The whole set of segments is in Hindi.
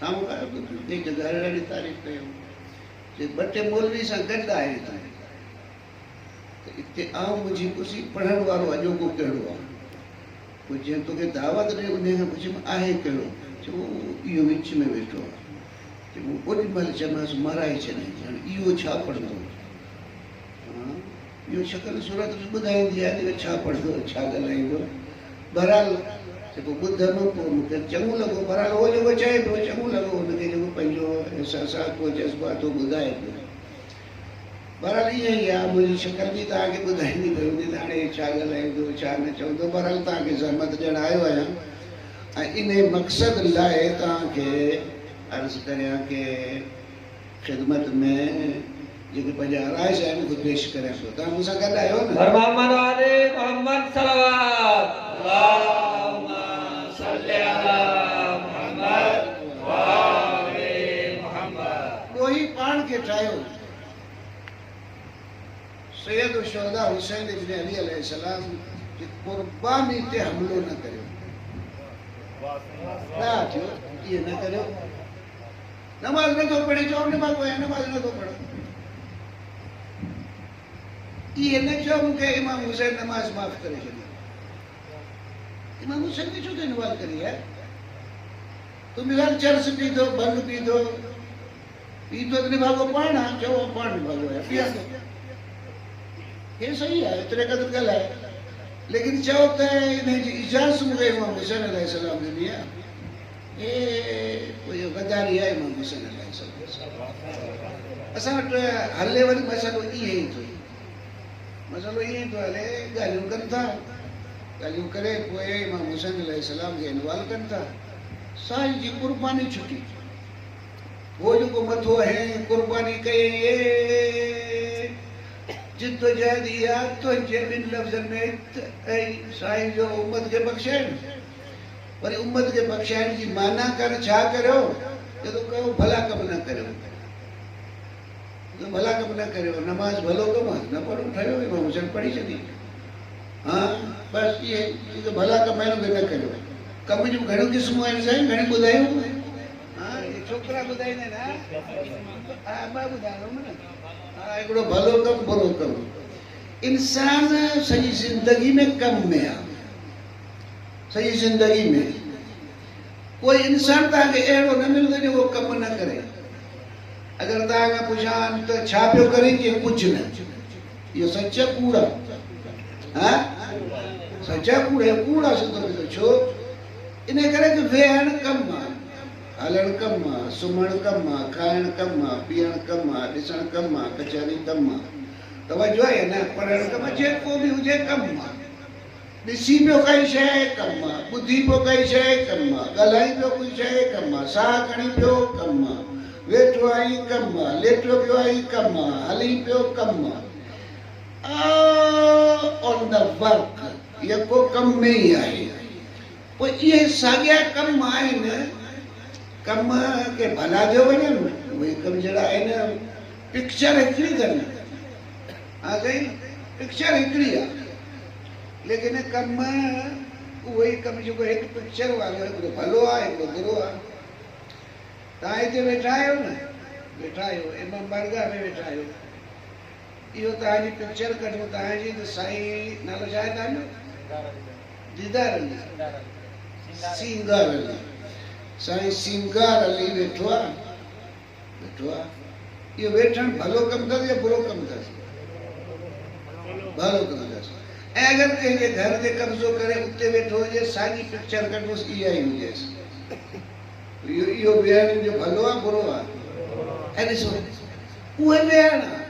साम्हूं ॿी जॻह अहिड़ी तारीफ़ कयूं जे ॿ टे मौलवी सां गॾु आहे त हिते आउं मुंहिंजी पुछी पढ़ण वारो अॼोको कहिड़ो आहे पोइ जीअं तोखे दावत ॾे उन खां पुछियमि आहे कहिड़ो चयो इहो विच में वेठो आहे चयो मूं ओॾी महिल चयोमांसि माराए छॾियईं हाणे इहो छा पढ़ंदो इहो शकल सूरत ॿुधाईंदी आहे इहो छा पढ़ंदो छा ॻाल्हाईंदो बहरहाल जेको ॿुधमि पोइ मूंखे चङो लॻो बहरहाल उहो जेको चए पियो चङो लॻो हुनखे जेको पंहिंजो अहसासात को जज़्बात ॿुधाए पियो बहरहाल ईअं ई आहे मुंहिंजी शकल बि तव्हांखे ॿुधाईंदी पई हूंदी त हाणे छा ॻाल्हाईंदो छा न चवंदो बहरहाल तव्हांखे ज़हमत ॾियणु आयो आहियां ऐं इन मक़सद लाइ तव्हांखे अर्ज़ु करियां की ख़िदमत में जेके पंहिंजा आराइज़ आहिनि उहे पेश करियां पियो तव्हां मूंसां गॾु आहियो न मोहम्मद वाले मोहम्मद सल्लल्लाहु अल्लाहुम्मा सल्ली अला मुहम्मद व आले मुहम्मद ॾोही पाण खे ठाहियो सैयद शुहदा हुसैन इब्न अली अलैहिस्सलाम जी क़ुर्बानी ते हमिलो न करियो ना थियो इहे न करियो नमाज़ नथो पढ़े चओ नमाज़ नथो पढ़ो ये न चो मूंखे इमाम हुसैन नमाज माफ़ करे छॾी इमाम हुसैन खे छो त इनवाल करी आहे तूं मिसाल चर्च पीतो भंग पीतो त निभागो पाण आहे चओ पाण निभागो आहे पीअंदो हे सही आहे एतिरे क़दुरु ॻाल्हाए लेकिन चओ त इन जी इजाज़त मूंखे इमाम हुसैन अलैहिस्सलाम ॾिनी आहे हे पोइ इहो गदारी आहे इमाम हुसैन अलैहिस्सलाम असां वटि हले वरी मसइलो ईअं ई थियो मसइलो ईअं थो हले ॻाल्हियूं कनि था ॻाल्हियूं करे पोइ इमाम हुसैन अलैहिस्सलाम खे इनवाल कनि था साईं जी क़ुर्बानी छुटी वो जेको मथो आहे क़ुर्बानी कई जिद्दोजहद इहा तुंहिंजे ॿिनि लफ़्ज़नि में ऐं साईं जो उम्मत खे बख़्शाइनि वरी उम्मत खे बख़्शाइण जी माना कर छा करियो जेको कयो भला कमु न करियो भला कमु न करियो नमाज़ भलो कमु आहे न पढ़ो ठहियो इमाम हुसैन पढ़ी छॾी हा बसि इहे भला कमु आहिनि उहे न करियो कम जूं घणियूं क़िस्मूं आहिनि साईं घणी ॿुधायूं हा इहे छोकिरा ॿुधाईंदा आहिनि हा मां ॿुधाईंदुमि न हा हिकिड़ो भलो कमु बुरो कमु इंसान सॼी ज़िंदगी में कम में आहे सॼी ज़िंदगी में कोई इंसान तव्हांखे अहिड़ो न मिलंदो जेको कमु न करे अगरि तव्हांखां पुछां त छा पियो करे कि कुझु न इहो सच आहे कूड़ आहे हा सच आहे कूड़ आहे सिधो छो इन करे कि वेहणु कमु आहे हलणु कमु आहे सुम्हणु कमु आहे खाइणु कमु आहे पीअणु कमु आहे ॾिसणु कमु आहे कचहरी कमु आहे तवजो आहे न पढ़णु कमु आहे जेको बि हुजे कमु आहे ॾिसी पियो काई शइ कमु आहे ॿुधी पियो काई शइ कमु आहे ॻाल्हाई पियो कोई शइ कमु आहे साह खणी पियो कमु आहे वेठो आई कमु आहे लेटियो पियो आई कमु आहे हली पियो कमु आहे ऑन द वर्क इहो को कम में ई आहे पोइ इहे साॻिया कम आहिनि कम के भला थियो वञनि उहे कम जहिड़ा आहिनि पिक्चर हिकिड़ी अथनि हा साईं पिक्चर हिकिड़ी आहे लेकिन कम उहो ई कमु जेको हिकु पिक्चर वारो हिकिड़ो भलो आहे हिकिड़ो बुरो आहे तव्हां हिते वेठा आहियो न वेठा आहियो इमाम बारगाह में वेठा आहियो इहो तव्हांजी पिक्चर कढूं तव्हांजी त साईं नालो छा आहे तव्हांजो दीदार अली सिंगार अली साईं सिंगार अली वेठो आहे इहो वेठण भलो कमु अथसि या बुरो कमु अथसि भलो कमु अथसि ऐं अगरि कंहिंजे घर ते कब्ज़ो करे उते वेठो हुजे साॻी पिक्चर कढोसि इहा ई हुजेसि इहो वेहण जो भलो आहे बुरो आहे ऐं ॾिसो उहे वेहण आहे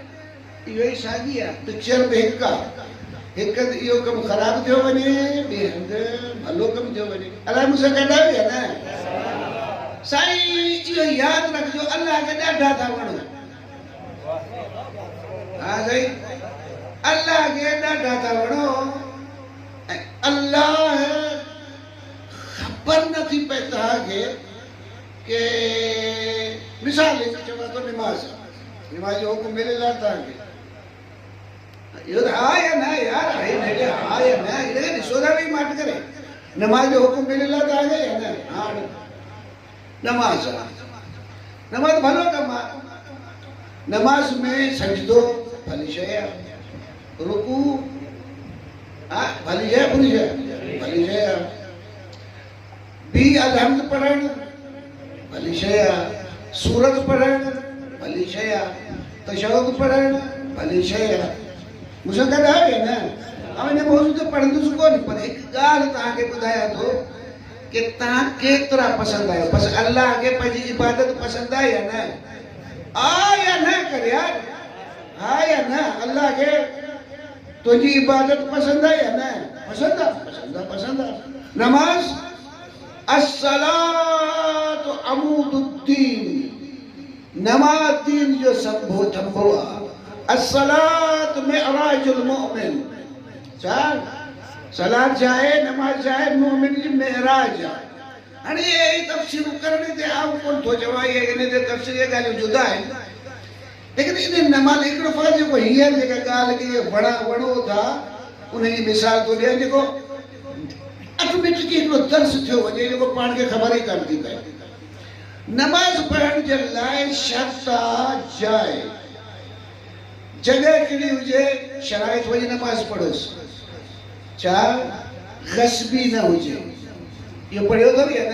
इहो ई साॻी आहे पिक्चर बि हिकु आहे हिकु इहो कमु ख़राबु थियो वञे ॿिए हंधि भलो कमु थियो वञे अलाए मूंसां गॾु आहे या न साईं इहो यादि रखिजो अलाह खे ॾाढा था वणो हा साईं अल्लाह खे ॾाढा था वणो ऐं अल्लाह ख़बर नथी पए तव्हांखे के मिसाल हिकु चवां थो निमाज़ जो हुकुम मिलियल आहे तव्हांखे इहो त हा या न यार हा या न हिनखे ॾिसो था वेही माट करे नमाज़ जो हुकुम मिलियल आहे तव्हांखे या न हाणे नमाज़ आहे नमाज भलो कम आहे। नमाज में सजदो भली शइ आहे, रुकू भली शइ, बुरी शइ, भली शइ आहे, बी अलहम्द पढ़ण भली शइ आहे, सूरत पढ़ण भली शइ आहे, तशहुद पढ़ण भली शइ आहे। मूंसां गॾु आहे न? ऐं हिन मौज़ूअ ते पढ़ंदुसि कोन, पर हिकु ॻाल्हि तव्हांखे ॿुधायां थो कि तव्हां केतिरा पसंदि आहियो। बसि अल्लाह खे पंहिंजी इबादत पसंदि आहे या न? या न कर यार, हा या न? अल्लाह खे तुंहिंजी इबादत पसंदि आहे या न? पसंदि आहे, पसंदि आहे, पसंदि आहे। नमाज अस्सलातु अमूदुद्दीन, नमाज दीन जो संभो थंभो आहे। अस्सलात मिअराजुल मुमिन, सलात जाए नमाज जाए मोमिन जी मेराज आहे। हाणे ये तफ़सील करने ते आऊं कोन थो चवां, ये इन ते तफ़सील ये ॻाल्हियूं जुदा आहिनि, लेकिन इन नमाज हिकिड़ो फ़र्क़ु जेको हींअर जेका ॻाल्हि की वणो था उनजी मिसाल थो ॾियां, जेको ऑटोमेटिकली हिकिड़ो दर्स थियो वञे जेको पाण खे ख़बर ई कान थी पए। नमाज पढ़ण जे लाइ शर्त आहे जगह कहिड़ी हुजे, शराइत वञी नमाज पढ़ोसि, छा गस्बी न हुजे, इहो पढ़ियो अथव या न?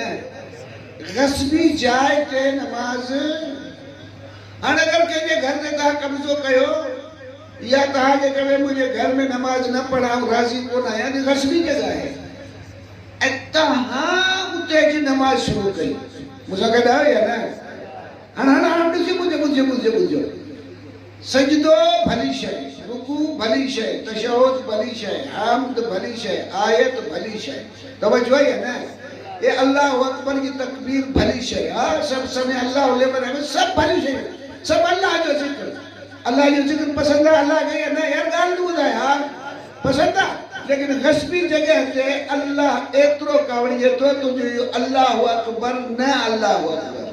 गस्बी जाइ ते नमाज। हाणे अगरि कंहिंजे घर ते तव्हां कब्ज़ो कयो या तव्हांखे चवे मुंहिंजे घर में नमाज न पढ़ां, राज़ी कोन आहियां, त गस्बी जॻह आहे ऐं तव्हां उते अची नमाज शुरू कई, मूंसां गॾु आहियो या न? हाणे ॾिसो, ॿुधो, सजदो भली शइ, रुकू भली शइ, तशहुद भली शइ, हम्द भली शइ, आयत भली शइ, तवज्जो है ना? ये अल्लाह अकबर की तकबीर भली शइ, सब समय अल्लाह अकबर है, सब भली शइ, सब अल्लाह जो जिक्र पसंद है। अल्लाह के ना यार गाल तो ॿुधाए, हा पसंद है, लेकिन गस्बी जगह ते अल्लाह एतिरो कावड़िए थो तुंहिंजो अल्लाह अकबर न अल्लाह अकबर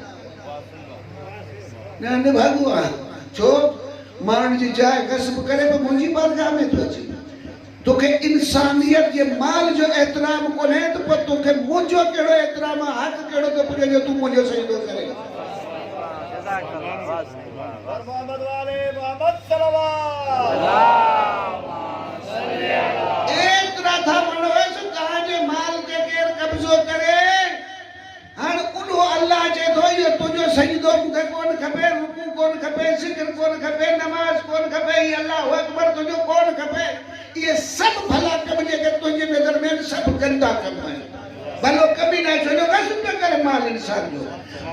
न भागू आहे। छो माण्हुनि जी जाइ गस्ब करे पे मुंहिंजी बारगाह में थो अचे। तोखे इंसानियत जे माल जो एहतराम कोन्हे त पोइ तोखे मुंहिंजो कहिड़ो एहतराम आहे, हक़ कहिड़ो थो पुॼे जो तूं मुंहिंजो सजदो करे। एतिरा था माण्हू तव्हांजे माल ते केरु कब्ज़ो करे, हाणे उहो अल्लाह चए थो इहो तुंहिंजो सजदो मूंखे कोन खपे, रुकू कोन खपे, ज़िक्र कोन खपे, नमाज कोन खपे, अल्लाह अकबर तुंहिंजो कोन खपे। ये सब भला कम जेके तुंहिंजी नज़र में सब गंदा कम आहिनि, भलो कम ई न छो गस्ब करे माल इंसान जो।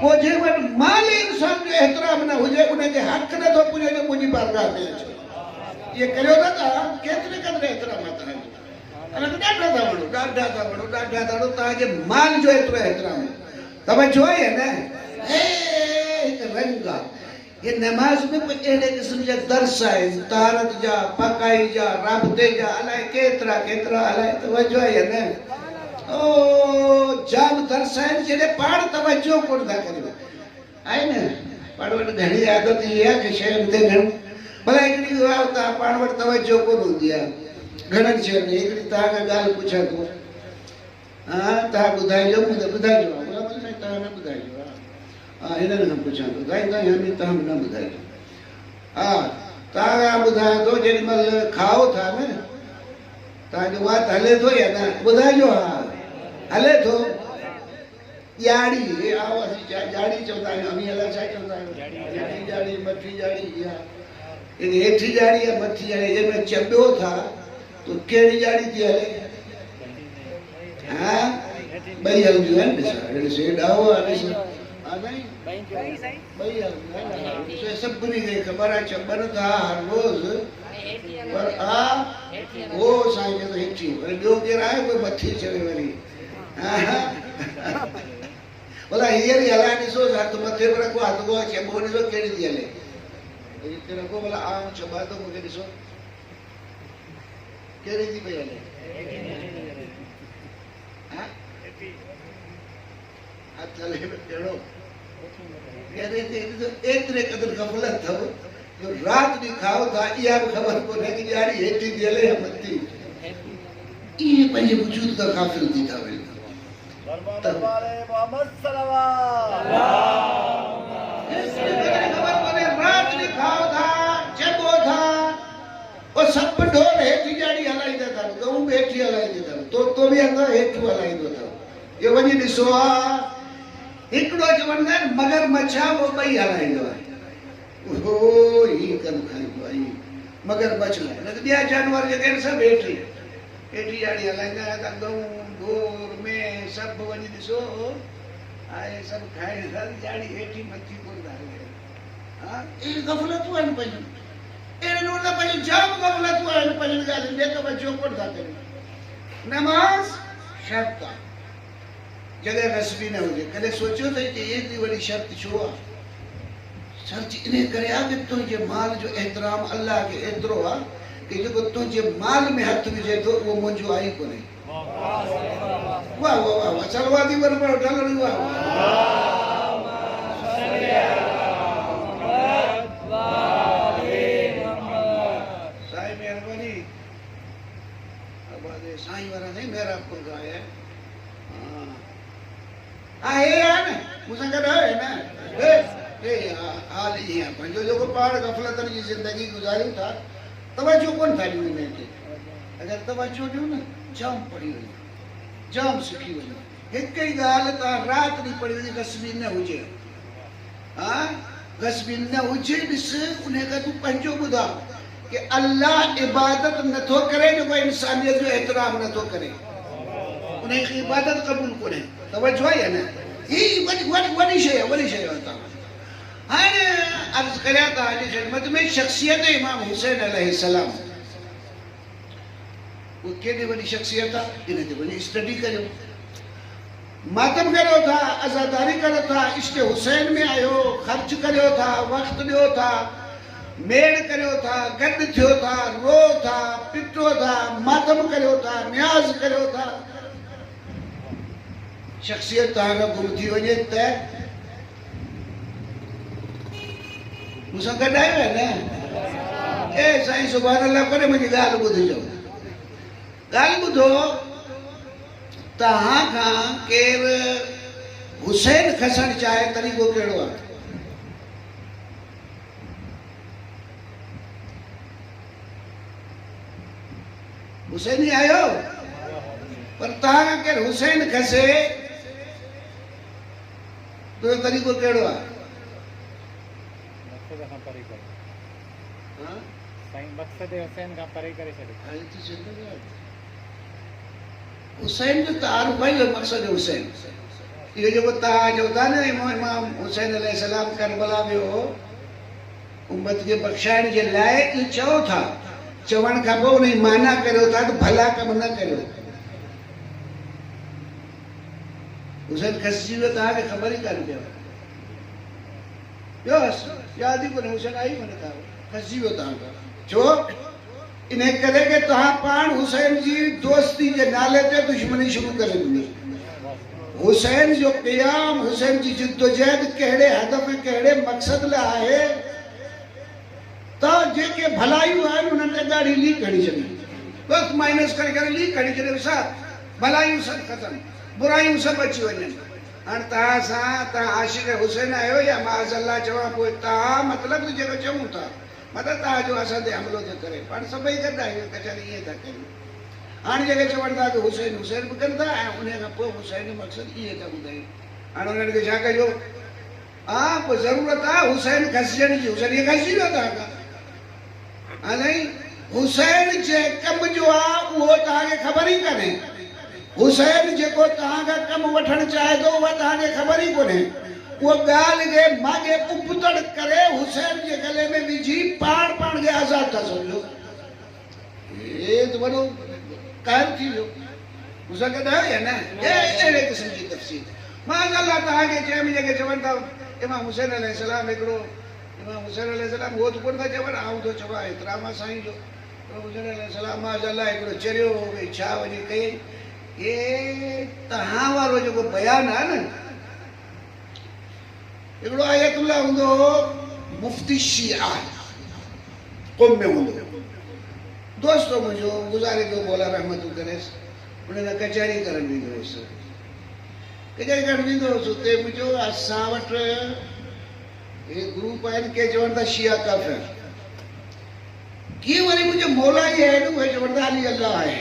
पोइ जे वटि माल इंसान जो एहतराम न हुजे उनखे हक़ नथो पुॼे जो मुंहिंजी बारगाह में अचे। इहे करियो था तव्हां, केतिरे क़दुरु एहतराम आहे तव्हांजो, ॾाढा था वणो तव्हांजे माल जो एतिरो एहतराम आहे। तवज्जो आहे या न? हिकु रंग आहे ये नमाज में, कोई अहिड़े क़िस्म जा दर्स आहिनि, तारत जा, पकाई जा, राबते जा, अलाए केतिरा अलाए, तवज्जो आहे या न? ओ जाम दर्स आहिनि जॾहिं पाण तवज्जो कोन था करियो, आहे न? पाण वटि घणी आदत इहा आहे कि शयुनि ते घणो, भला हिकिड़ी तव्हां पाण वटि तवज्जो कोन हूंदी आहे घणनि शयुनि में। हिकिड़ी तव्हांखे ॻाल्हि पुछां थो, तव्हां ॿुधाइजो, ॿुधाइजो, तव्हां न ॿुधाइजो, हिननि खां पुछां थो, तव्हां न ॿुधाइजो। हा तव्हां ॿुधायां थो, जेॾी महिल खाओ था न तव्हांजो वात हले थो या न? ॿुधाइजो, हा हले थो। ॼाड़ी आओ, असीं ॼाड़ी चवंदा आहियूं, अमीं अलाए छा चवंदा आहियूं, हेठी ॼाड़ी मथी ॼाड़ी, हेठी ॼाड़ी या मथी ॼाड़ी, जंहिंमें चॿियो था त कहिड़ी ॼाड़ी थी हले? हा ॿई हलंदियूं आहिनि, ॾिस ॾाहो आहे, सभिनी खे ख़बर आहे चॿनि था हर रोज़, पर वो साईं चए थो हेठी, वरी ॿियो केरु आहे कोई मथी चवे वरी, भला हींअर ई हलाए ॾिसो, हथ मथे पे रखो, हथ को चॿो ॾिसो कहिड़ी थी हले, हिते रखो, भला आऊं चॿा थो, मूंखे ॾिसो कहिड़ी थी पई हले, हथ हले अहिड़ो एतिरे क़दुरु ग़फ़लत अथव जो राति ॾींहुं खाओ था, इहा बि ख़बर कोन्हे कि ॼाड़ी हेठी थी हले या मथी। इहे पंहिंजे वजूद खां ग़ाफ़िल थी था वञनि। तो बि अंदरि हेठि हलाईंदो अथव। इहो वञी ॾिसो आहे, हिकिड़ो चवंदा आहिनि मगरमच्छ आहे, उहो ॿई हलाईंदो आहे। ओहो ही कनि खाईंदो आहे, मगरमच्छ लाइ। ॿिया जानवर जेके आहिनि सभु हेठि हेठि ॼाड़ी हलाईंदा आहिनि। त गऊं ढोर में सभु वञी ॾिसो आहे, सभु खाइण ॼाड़ी हेठि मथी कोन था हलाइनि। हा, अहिड़ी गफ़लतूं आहिनि पंहिंजूं, अहिड़े नमूने पंहिंजूं जाम गफ़लतूं आहिनि पंहिंजूं ॻाल्हियुनि में, तवजो कोन था कनि। नमाज़ शर्त आहे, जॻह रस्मी न हुजे। कॾहिं सोचियो अथई कि एतिरी वॾी शर्त छो आहे? शर्त इन करे आहे कि तुंहिंजे माल जो एतिराम अल्लाह खे एतिरो आहे कि जेको तुंहिंजे माल में हथ विझे थो उहो मुंहिंजो आहे ई कोन्हे। वाह वाह वाह वाह, सलवाती बराबरि ठलड़ी वाह। साईं महिरबानी, साईं वारा नहीं मेरा पुर का है। हाँ ये है ना, मुझे कह रहा है ना, हाल ही है। पंजो जो को पहाड़ गफलतन की जिंदगी गुजारी था, तवज्जो कौन था न्यू में के? अगर तवज्जो न्यू ना, जाम पड़ी हुई, जाम सुखी हुई। एक कई गाल ता रात नहीं पड़ी हुई, गस्बीन न हुजे। हाँ, गस्बीन न हुजे बिसे उन्हें का तू पंजो बुधा कि अल्लाह इबादत न तो करे जो कोई इंसानियत जो एहतराम न तो करे, उन्हें की इबादत कबूल करे। तवज्जो है ना? ये वडी शे होता। हाँ, अर्ज करा था आज खिदमत में शख्सियत इमाम हुसैन अलैहिस्सलाम। वो केॾी वॾी शख्सियत आहे, इन ते वञी स्टडी करियो। मातम करियो था, अज़ादारी करियो था, इश्क हुसैन में आयो, ख़र्च करियो था, वक़्त ॾियो था, मेड़ करियो था, गॾु थियो था, रो था, पिटो था, मातम करियो था, न्याज़ करियो था। शख्सियत तव्हां गुम थी वञे त मूंसां गॾु आयो आहे न? ए साईं सुभाणे अलाह करे मुंहिंजी ॻाल्हि ॿुधिजो। ॻाल्हि ॿुधो, तव्हां खां केरु हुसैन खसणु चाहे तरीक़ो कहिड़ो आहे? हुसैन ई आयो, पर तव्हां खां केरु हुसैन खसे तो तरीक़ो कहिड़ो आहे? हुसैन जो तारुफ है, मक़सद हुसैन। ये जो तव्हां चओ था न इमाम हुसैन अलैहिस्सलाम करबला में हो, उम्मत के बख़्शाइण जे लाइ ई चओ था। चवण खां पोइ उनजी माना करियो था त भला कम न करियो। हुसैन खसिजी वियो, तव्हांखे ख़बर ई कान पियो। यादि ई कोन्हे, हुसैन आई कोन्हे, तव्हां खसिजी वियो तव्हां। छो? इन करे कि तव्हां पाण हुसैन जी दोस्ती जे नाले ते दुश्मनी शुरू करे ॾिनी। हुसैन जो क़याम, हुसैन जी जिद्दोजहद कहिड़े हदफ़, कहिड़े मक़सद लाइ आहे त जेके भलायूं आहिनि उन्हनि ते ॾाढी लीक हणी छॾी, बसि माइनस करे करे लीक हणी छॾे। सभु भलायूं सभु ख़तमु, बुरायूं सभु अची वञनि। हाणे तव्हां सां तव्हां आशिक़ हुसैन आहियो या माज़अल्लाह चवां पोइ तव्हां मतिलबु जेको चऊं था, मतिलबु तव्हांजो असां ते हमिलो थो करे, पाण सभई गॾु आहियूं, कचहरी ईअं था कयूं। हाणे जेके चवनि था कि हुसैन हुसैन बि कनि था, ऐं उन खां पोइ हुसैन जो मक़सदु इहे था ॿुधायूं। हाणे उन्हनि खे छा कजो? हा, पोइ ज़रूरत आहे हुसैन खसिजण जी। हुसैन इहे खसिजी वियो तव्हां खां। हाणे हुसैन जे कम जो आहे उहो तव्हांखे ख़बर ई कान्हे। हुसैन जेको तव्हां खां कमु वठणु चाहे थो उहा तव्हांखे ख़बर ई कोन्हे। वो ॻाल्हि खे माॻे उबतड़ करे हुसैन जे गले में विझी पाण खे आज़ाद था सम्झो। हे त वॾो क़ाइम थी वियो। मूंसां गॾु आहियो या न? अहिड़े क़िस्म जी तफ़सील माज़अल्लाह तव्हांखे चइबी जेके चवनि था इमाम हुसैन अलैहिस्सलाम हिकिड़ो, इमाम हुसैन अलैहिस्सलाम उहो त कोन था चवनि, आऊं थो चवां एतिराम आहे साईं जो। हुसैन अलैहिस्सलाम माज़अल्लाह हिकिड़ो चरियो भई छा वञी कई। ये तव्हां वारो जेको बयानु आहे न, हिकिड़ो आयतुल्ला हूंदो हो, मुफ्ती शिआ क़ौम में हूंदो, दोस्त हो मुंहिंजो, गुज़ारे पियो मौला रहमतूं करेसि। उन सां कचहरी करणु वेंदो हुउसि, कचहरी करणु वेंदो हुउसि। उते मुंहिंजो असां वटि हे ग्रुप आहिनि, के चवनि था शिया काफ़िर, कीअं वरी मुंहिंजो मौला ई आहिनि, उहे चवनि था अली अल्लाह आहे।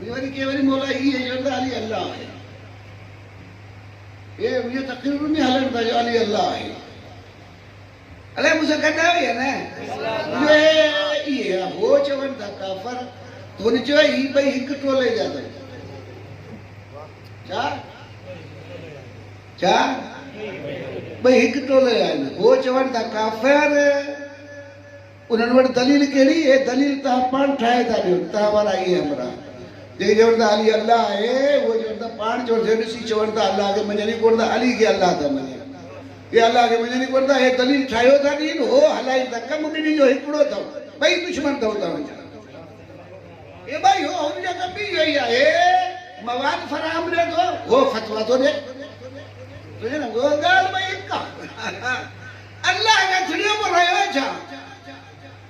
वरी के वरी मौला ये चवंदा अली अल्लाह है ये मुझे तकरीर में हलन था जो अली अल्लाह है अले मुझे कहता है ना ये हो चवंदा काफर तो ने जो ही भाई हिक टोले जाता चा चा भाई हिक टोले आए हो चवंदा काफर उन्हनि वटि दलील कहिड़ी है दलील तव्हां पाण ठाहे था ॾियो तव्हां वारा इहे हमरा जेके चवनि था अली अल्लाह आहे उहे चवनि था पाण चवनि था ॾिसी चवनि था अल्लाह खे मञनि कोन था अली खे अल्लाह था मञनि हे अल्लाह खे मञनि कोन था हे दलील ठाहियो था ॾींहुं हो हलाइनि था कमु ॿिन्ही जो हिकिड़ो अथव ॿई दुश्मन अथव तव्हांजा हे भाई हो हुनजा कमु बि इहो ई आहे मवाद फराहम ॾिए थो हो फतवा थो ॾिए तुंहिंजे न उहा ॻाल्हि भई हिकु आहे अल्लाह खां छिड़ियो पियो रहियो छा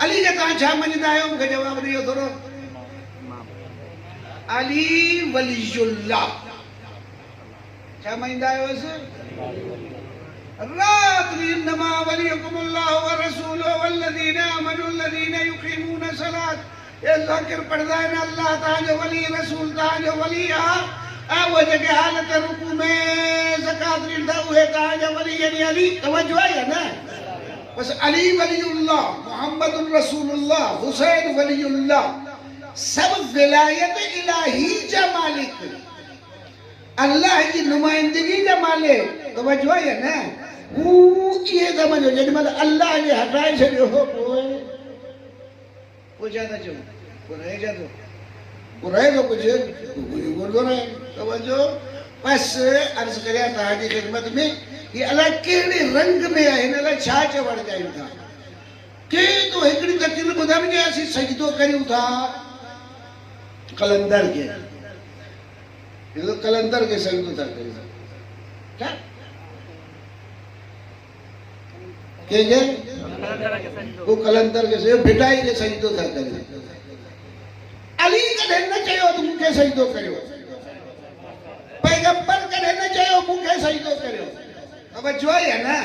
अली के तव्हां छा मञंदा आहियो मूंखे जवाबु ॾियो थोरो अली वलीयुल्लाह छा मञंदा आहियोसि रात्रि इन्नमा वलियुकुमुल्लाहु व रसूलुहु वल्लज़ीना आमनु अल्लज़ीना युक़ीमूना सलात ये ज़ाकिर पढ़दा है अल्लाह तव्हांजो वली रसूल तव्हांजो वली आहे ऐं उहे जेके हालत रुकू में ज़कात ॾींदा उहे तव्हांजा वली यानी अली तवजो आहे या न बस अली वलीउल्लाह मोहम्मद रसूलुल्लाह हुसैन वलीउल्लाह सब विलायत इलाही जा मालिक अल्लाह की नुमाइंदगी जा मालिक तवज्जो है ना वो ये समझो जॾहिं महिल अल्लाह खे हटाए छॾियो पोइ छा था चओ पोइ रहे छा थो पोइ रहे थो कुझु कोन रहे तवज्जो बस अर्ज़ करियां तव्हांजी ख़िदमत में ये अलाए कहिड़े रंग में आहे हिन लाइ छा चवणु चाहियूं था के तो हिकिड़ी तकरीर ॿुधाए वञे असीं सजदो करियूं था कलंदर खे कलंदर खे सजदो था करियूं छा कंहिंखे वो कलंदर खे भिटाई खे सजदो था करियूं अली कॾहिं न चयो त मूंखे सजदो करियो पैगंबर कॾहिं न चयो मूंखे सजदो करियो तवज्जो है ना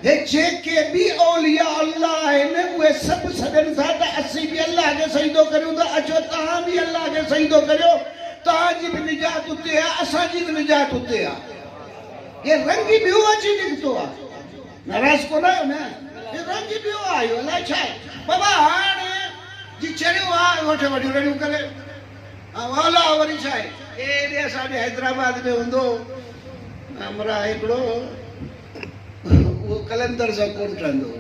हे जेके भी औलिया अल्लाह आहिनि उहे सभु सॾनि था त असीं बि अल्लाह खे सजदो करियूं था अचो तव्हां बि अल्लाह खे सजदो करियो तव्हांजी बि निजात उते आहे असांजी बि निजात उते आहे हे रंग ॿियो अची निकितो आहे नाराज़ कोन आहियो न हे रंग ॿियो आयो अलाए छा आहे बाबा हाणे जी चढ़ियो आहे वठे वॾियूं रड़ियूं करे औला वरी छा आहे एॾे असांजे हैदराबाद में हूंदो हमरा हिकिड़ो वो कलंदर सां कोन ठहंदो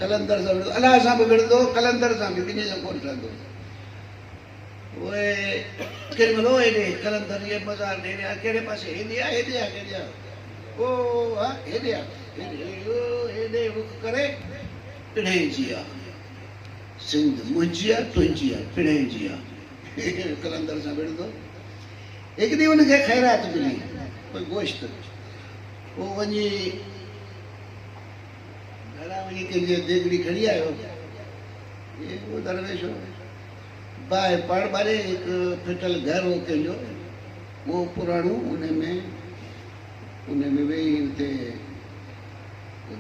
कलंदर सां अलाह सां बि विढ़ंदो कलंदर सां बि ॿिन्ही सां कोन ठहंदो उहे केॾी महिल हेॾे कलंदर इहे मज़ार हेॾे आहे कहिड़े पासे हेॾे आहे हेॾे आहे केॾे आहे ओ हा हेॾे आहे हेॾे रुख करे पिणे जी आहे सिंध मुंहिंजी आहे तुंहिंजी आहे पिणे जी आहे कलंदर सां विढ़ंदो हिकु ॾींहुं हुनखे ख़ैरात मिली कोई गोश्त वो वञी घरा वञी कंहिंजे देगड़ी खणी आयो वो दरवेश बाहि पाण ॿारे हिकु फिटल घर हो कंहिंजो वो पुराणो उन में वेही हुते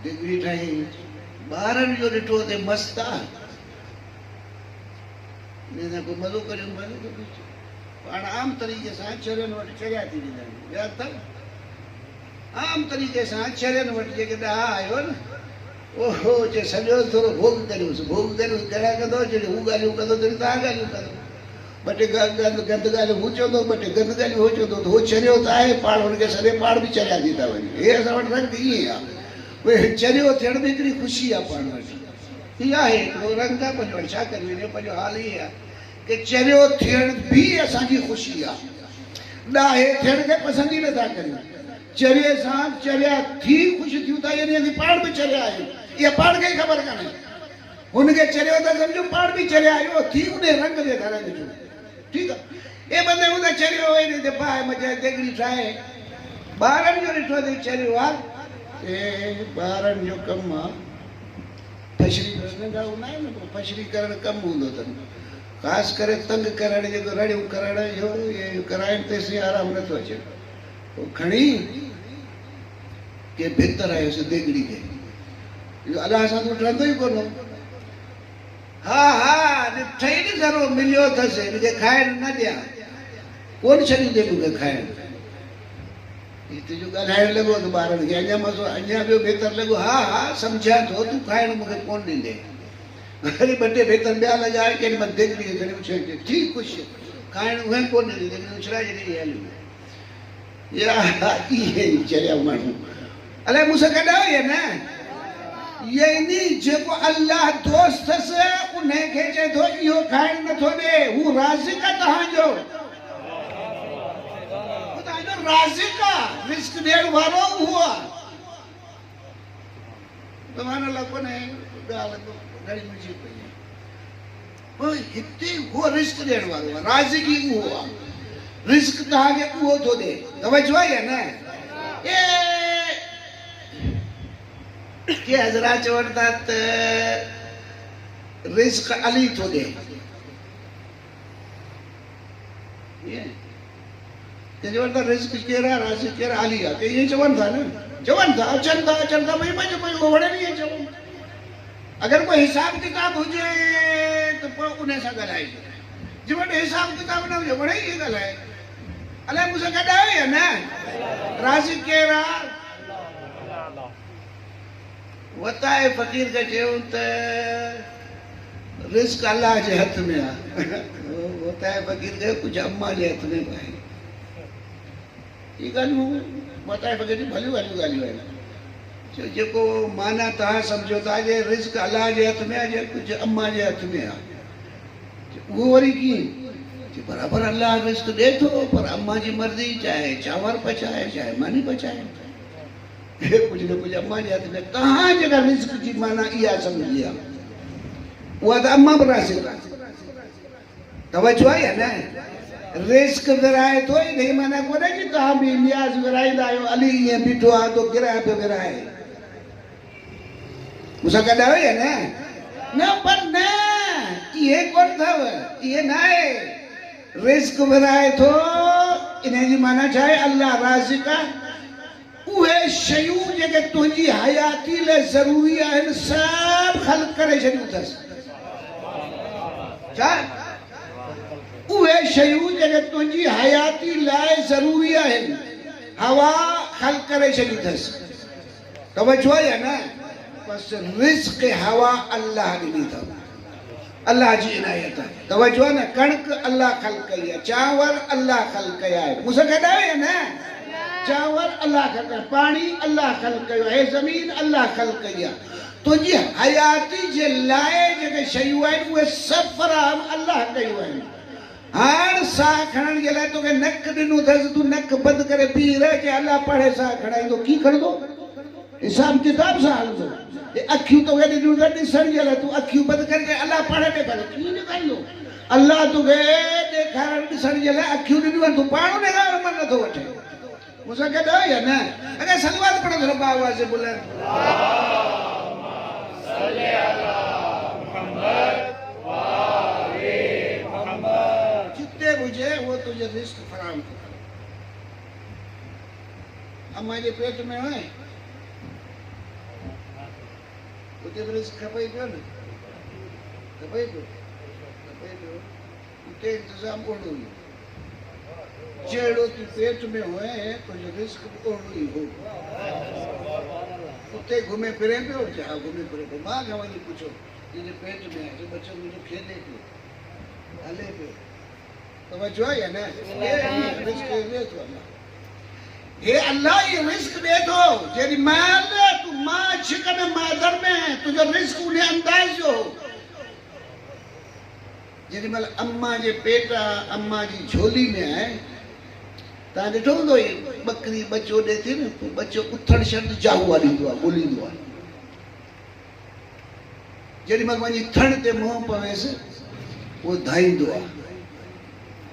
देगड़ी ठाही ॿारनि जो ॾिठो हुते मस्तु आहे इन सां कोई मज़ो करियो पाण आम तरीक़े सां चरियनि वटि चरिया थी ॾींदा आहिनि यादि अथव आम तरीक़े सां चरियनि वटि जेके ॾाह आयो न ओहो चए सॼो थोरो भोग करियोसि कहिड़ा कंदो जॾहिं हू ॻाल्हियूं कंदो तॾहिं तव्हां ॻाल्हियूं कंदो ॿ टे गंद ॻाल्हियूं हू चवंदो ॿ टे गंद ॻाल्हियूं हो चवंदो त उहो चरियो त आहे पाण हुनखे सॼे पाण बि चरिया थी था वञनि हे असां वटि रंग ईअं आहे उहे चरियो थियण में हिकिड़ी ख़ुशी आहे पाण वटि हीअ आहे हिकिड़ो रंग आहे पंहिंजो वटि छा करे वञे पंहिंजो हाल ई आहे कि चरियो थियण बि असांजी ख़ुशी आहे ॾाहे थियण खे पसंदि ई नथा करियूं चरिये सां चरिया थी ख़ुशि थियूं था यानी असीं पाण बि चरिया आहियूं इहा पाण खे ख़बर कान्हे हुनखे चरियो था सम्झो पाण बि चरिया आहियूं थी उन रंग जे घर जो ठीकु आहे ए बंदे हूंदा चरियो हेॾे ते बाहि मचाए देगड़ी ठाहे ॿारनि जो ॾिठो अथई चरियो आहे ॿारनि जो कमु आहे फशरी नंढा हूंदा आहिनि न फशरी करणु कमु हूंदो अथनि ख़ासि करे तंग करणु जेको रड़ियूं करणु इहो कराइण तेसीं आराम नथो अचे पोइ खणी के भितर आयोसि देगड़ी खे अलाह सां तूं ठहंदो ई कोन हा ॾिठई न ज़रो मिलियो अथसि हिनखे खाइण न ॾियां कोन छॾींदे मूंखे खाइण हिते जो ॻाल्हाइण लॻो त ॿारनि खे अञा मज़ो अञा ॿियो बहितर लॻो हा हा सम्झां थो तूं खाइण मूंखे कोन ॾींदे वरी ॿ टे बहितर ॿिया लॻाए केॾी महिल देॻड़ीअ खणी उछल ठीकु कुझु खाइण उहे कोन ॾींदी लेकिन उछलाए छॾी हलियो या इहे चरिया माण्हू अलाए मूंसां गॾु हुई न यानी जेको अल्लाह दोस्त अथसि उनखे चए थो इहो खाइण नथो ॾे हू राज़िक़ आहे तव्हांजो राज़िक़ आहे रिस्क ॾियण वारो उहो आहे तव्हां लाइ कोन्हे ॻाल्हि घणी मुंहिंजी पई आहे हिते उहो रिस्क ॾियण वारो आहे राज़िक़ ई उहो आहे रिस्क तव्हांखे उहो थो ॾे तवजो आहे न के हज़रात चवनि था त रिस्क अली थो ॾे चवनि था रिस्क केरु आहे राज़िक़ केरु अली आहे के ईअं चवनि था न चवनि था अचनि था भई पंहिंजो वणे ईअं चवनि अगरि कोई हिसाब किताब हुजे त पोइ उन सां ॻाल्हाइजे जे वटि हिसाब किताब न हुजे वणे ईअं ॻाल्हाए अलाए मूंसां गॾु आयो या न राज़िक़ केरु आहे वताए फ़क़ीर खे चयूं त रिस्क अल्लाह जे हथ में आहे वताए फ़क़ीर खे कुझु अम्मा जे हथ में बि आहे ये ॻाल्हियूं वताए फ़क़ीर जी भलियूं भलियूं ॻाल्हियूं आहिनि जेको माना तव्हां सम्झो था जे रिस्क अल्लाह जे हथ में आहे जे कुझु अम्मा जे हथ में आहे उहो वरी कीअं बराबरि अल्लाह रिस्क ॾिए थो पर अम्मा जी मर्ज़ी चाहे चांवर पचाए चाहे मानी पचाए कुझु न कुझु अम्मा जे हथ में तव्हां जेका रिस्क जी माना इहा सम्झी आहे उहा त अम्मा बि राज़िक़ आहे तवजो आहे या न रिस्क विराए थो ई माना कोन्हे कि तव्हां बि नियाज़ विराईंदा आहियो अली ईअं बीठो आहे तो किराए पियो विराए मूंसां गॾु आहियो या न पर न इहे कोन अथव इहे न आहे रिस्क विराए थो इन जी माना छा आहे अल्लाह राज़िक़ आहे उहे शयूं जेके तुंहिंजी हयाती लाइ ज़रूरी आहिनि सभु ख़ल्क़ करे छॾियूं अथसि छा उहे शयूं जेके तुंहिंजी हयाती लाइ ज़रूरी आहिनि हवा ख़ल्क़ करे छॾी अथसि तवजो आहे या न बसि रिस्क हवा अल्लाह ॾिनी अथव अल्लाह जी इनायत आहे तवजो आहे न कणिक अल्लाह ख़ल्क़ कई आहे चांवर अल्लाह ख़ल्क़ कया आहे मूंसां गॾु आहियो या न चांवर अल्लाह ख़ल्क़ कयो पाणी अल्लाह ख़ल्क़ कयो हे ज़मीन अल्लाह ख़ल्क़ कई आहे तुंहिंजी हयाती जे लाइ जेके शयूं आहिनि उहे सभु फराहम अल्लाह कयूं आहिनि हाणे साह खणण जे लाइ तोखे नक ॾिनो अथसि तूं नक बंदि करे बीह रह जे अल्लाह पढ़े साह खणाईंदो कीअं खणंदो हिसाब किताब सां हलंदो अखियूं तोखे ॾिनियूं अथई ॾिसण जे लाइ तूं अखियूं बंदि करे अल्लाह पढ़े पे भले कीअं ॾेखारींदो अल्लाह तोखे ॾेखारण ॾिसण जे लाइ अखियूं ॾिनियूं आहिनि तूं पाण ॾेखारण मन नथो वठे मूंसां गॾु आहियो या न अगरि सलवात पढ़ो त रब्बा आवाज़ बुलंद जिते बि हुजे उहो तुंहिंजो रिस्क फराहम करे अम्मा जे पेट में आहे उते बि रिस्क खपे पियो न खपे पियो उते इंतज़ाम ओड़ो ई जहिड़ो तूं पेट में हुए तुंहिंजो रिस्क बि ओड़ो ई हो उते घुमे फिरे पियो हा घुमे फिरे पियो मां खां वञी पुछो तुंहिंजे पेट में आहे जो बच्चो मुंहिंजो खेले पियो हले पियो तवजो आहे या न रिस्क ॾिए थो अल्लाह हे अल्लाह ये रिस्क ॾिए थो जेॾी महिल तूं मां छिकन मादर में तुंहिंजो रिस्क उन अंदाज़ जो जेॾी महिल अम्मा जे पेट अम्मा जी झोली में आहे तव्हां ॾिठो हूंदो ॿकरी बचो ॾिए थी न पोइ बचो उथण शर्त जाहूआ ॾींदो आहे ॻोल्हींदो आहे जेॾी महिल वञी थण ते मुंहुं पवेसि उहो धाईंदो आहे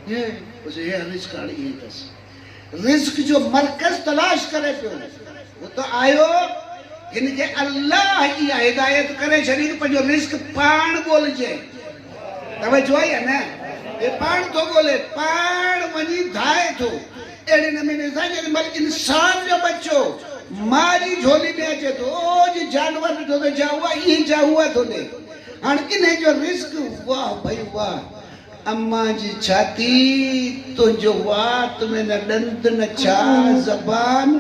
हे रिस्क हाणे ईअं अथसि रिस्क जो मर्कज़ तलाश करे पियो उहो त आयो हिनखे अल्लाह इहा हिदायत करे छॾी त पंहिंजो रिस्क पाण ॻोल्हिजे तवजो आहे या न हे पाण थो ॻोल्हे पाण वञी धाए थो अहिड़े नमूने सां जेॾी महिल इंसान जो बच्चो मां जी झोली में अचे थो जानवर ॾिठो त जाहूआ ईअं जाहूआ थो ॾे हाणे इन जो रिस्क वाह भाई वाह अम्मा जी छाती तुंहिंजो वात में न ॾंद न छा ज़बान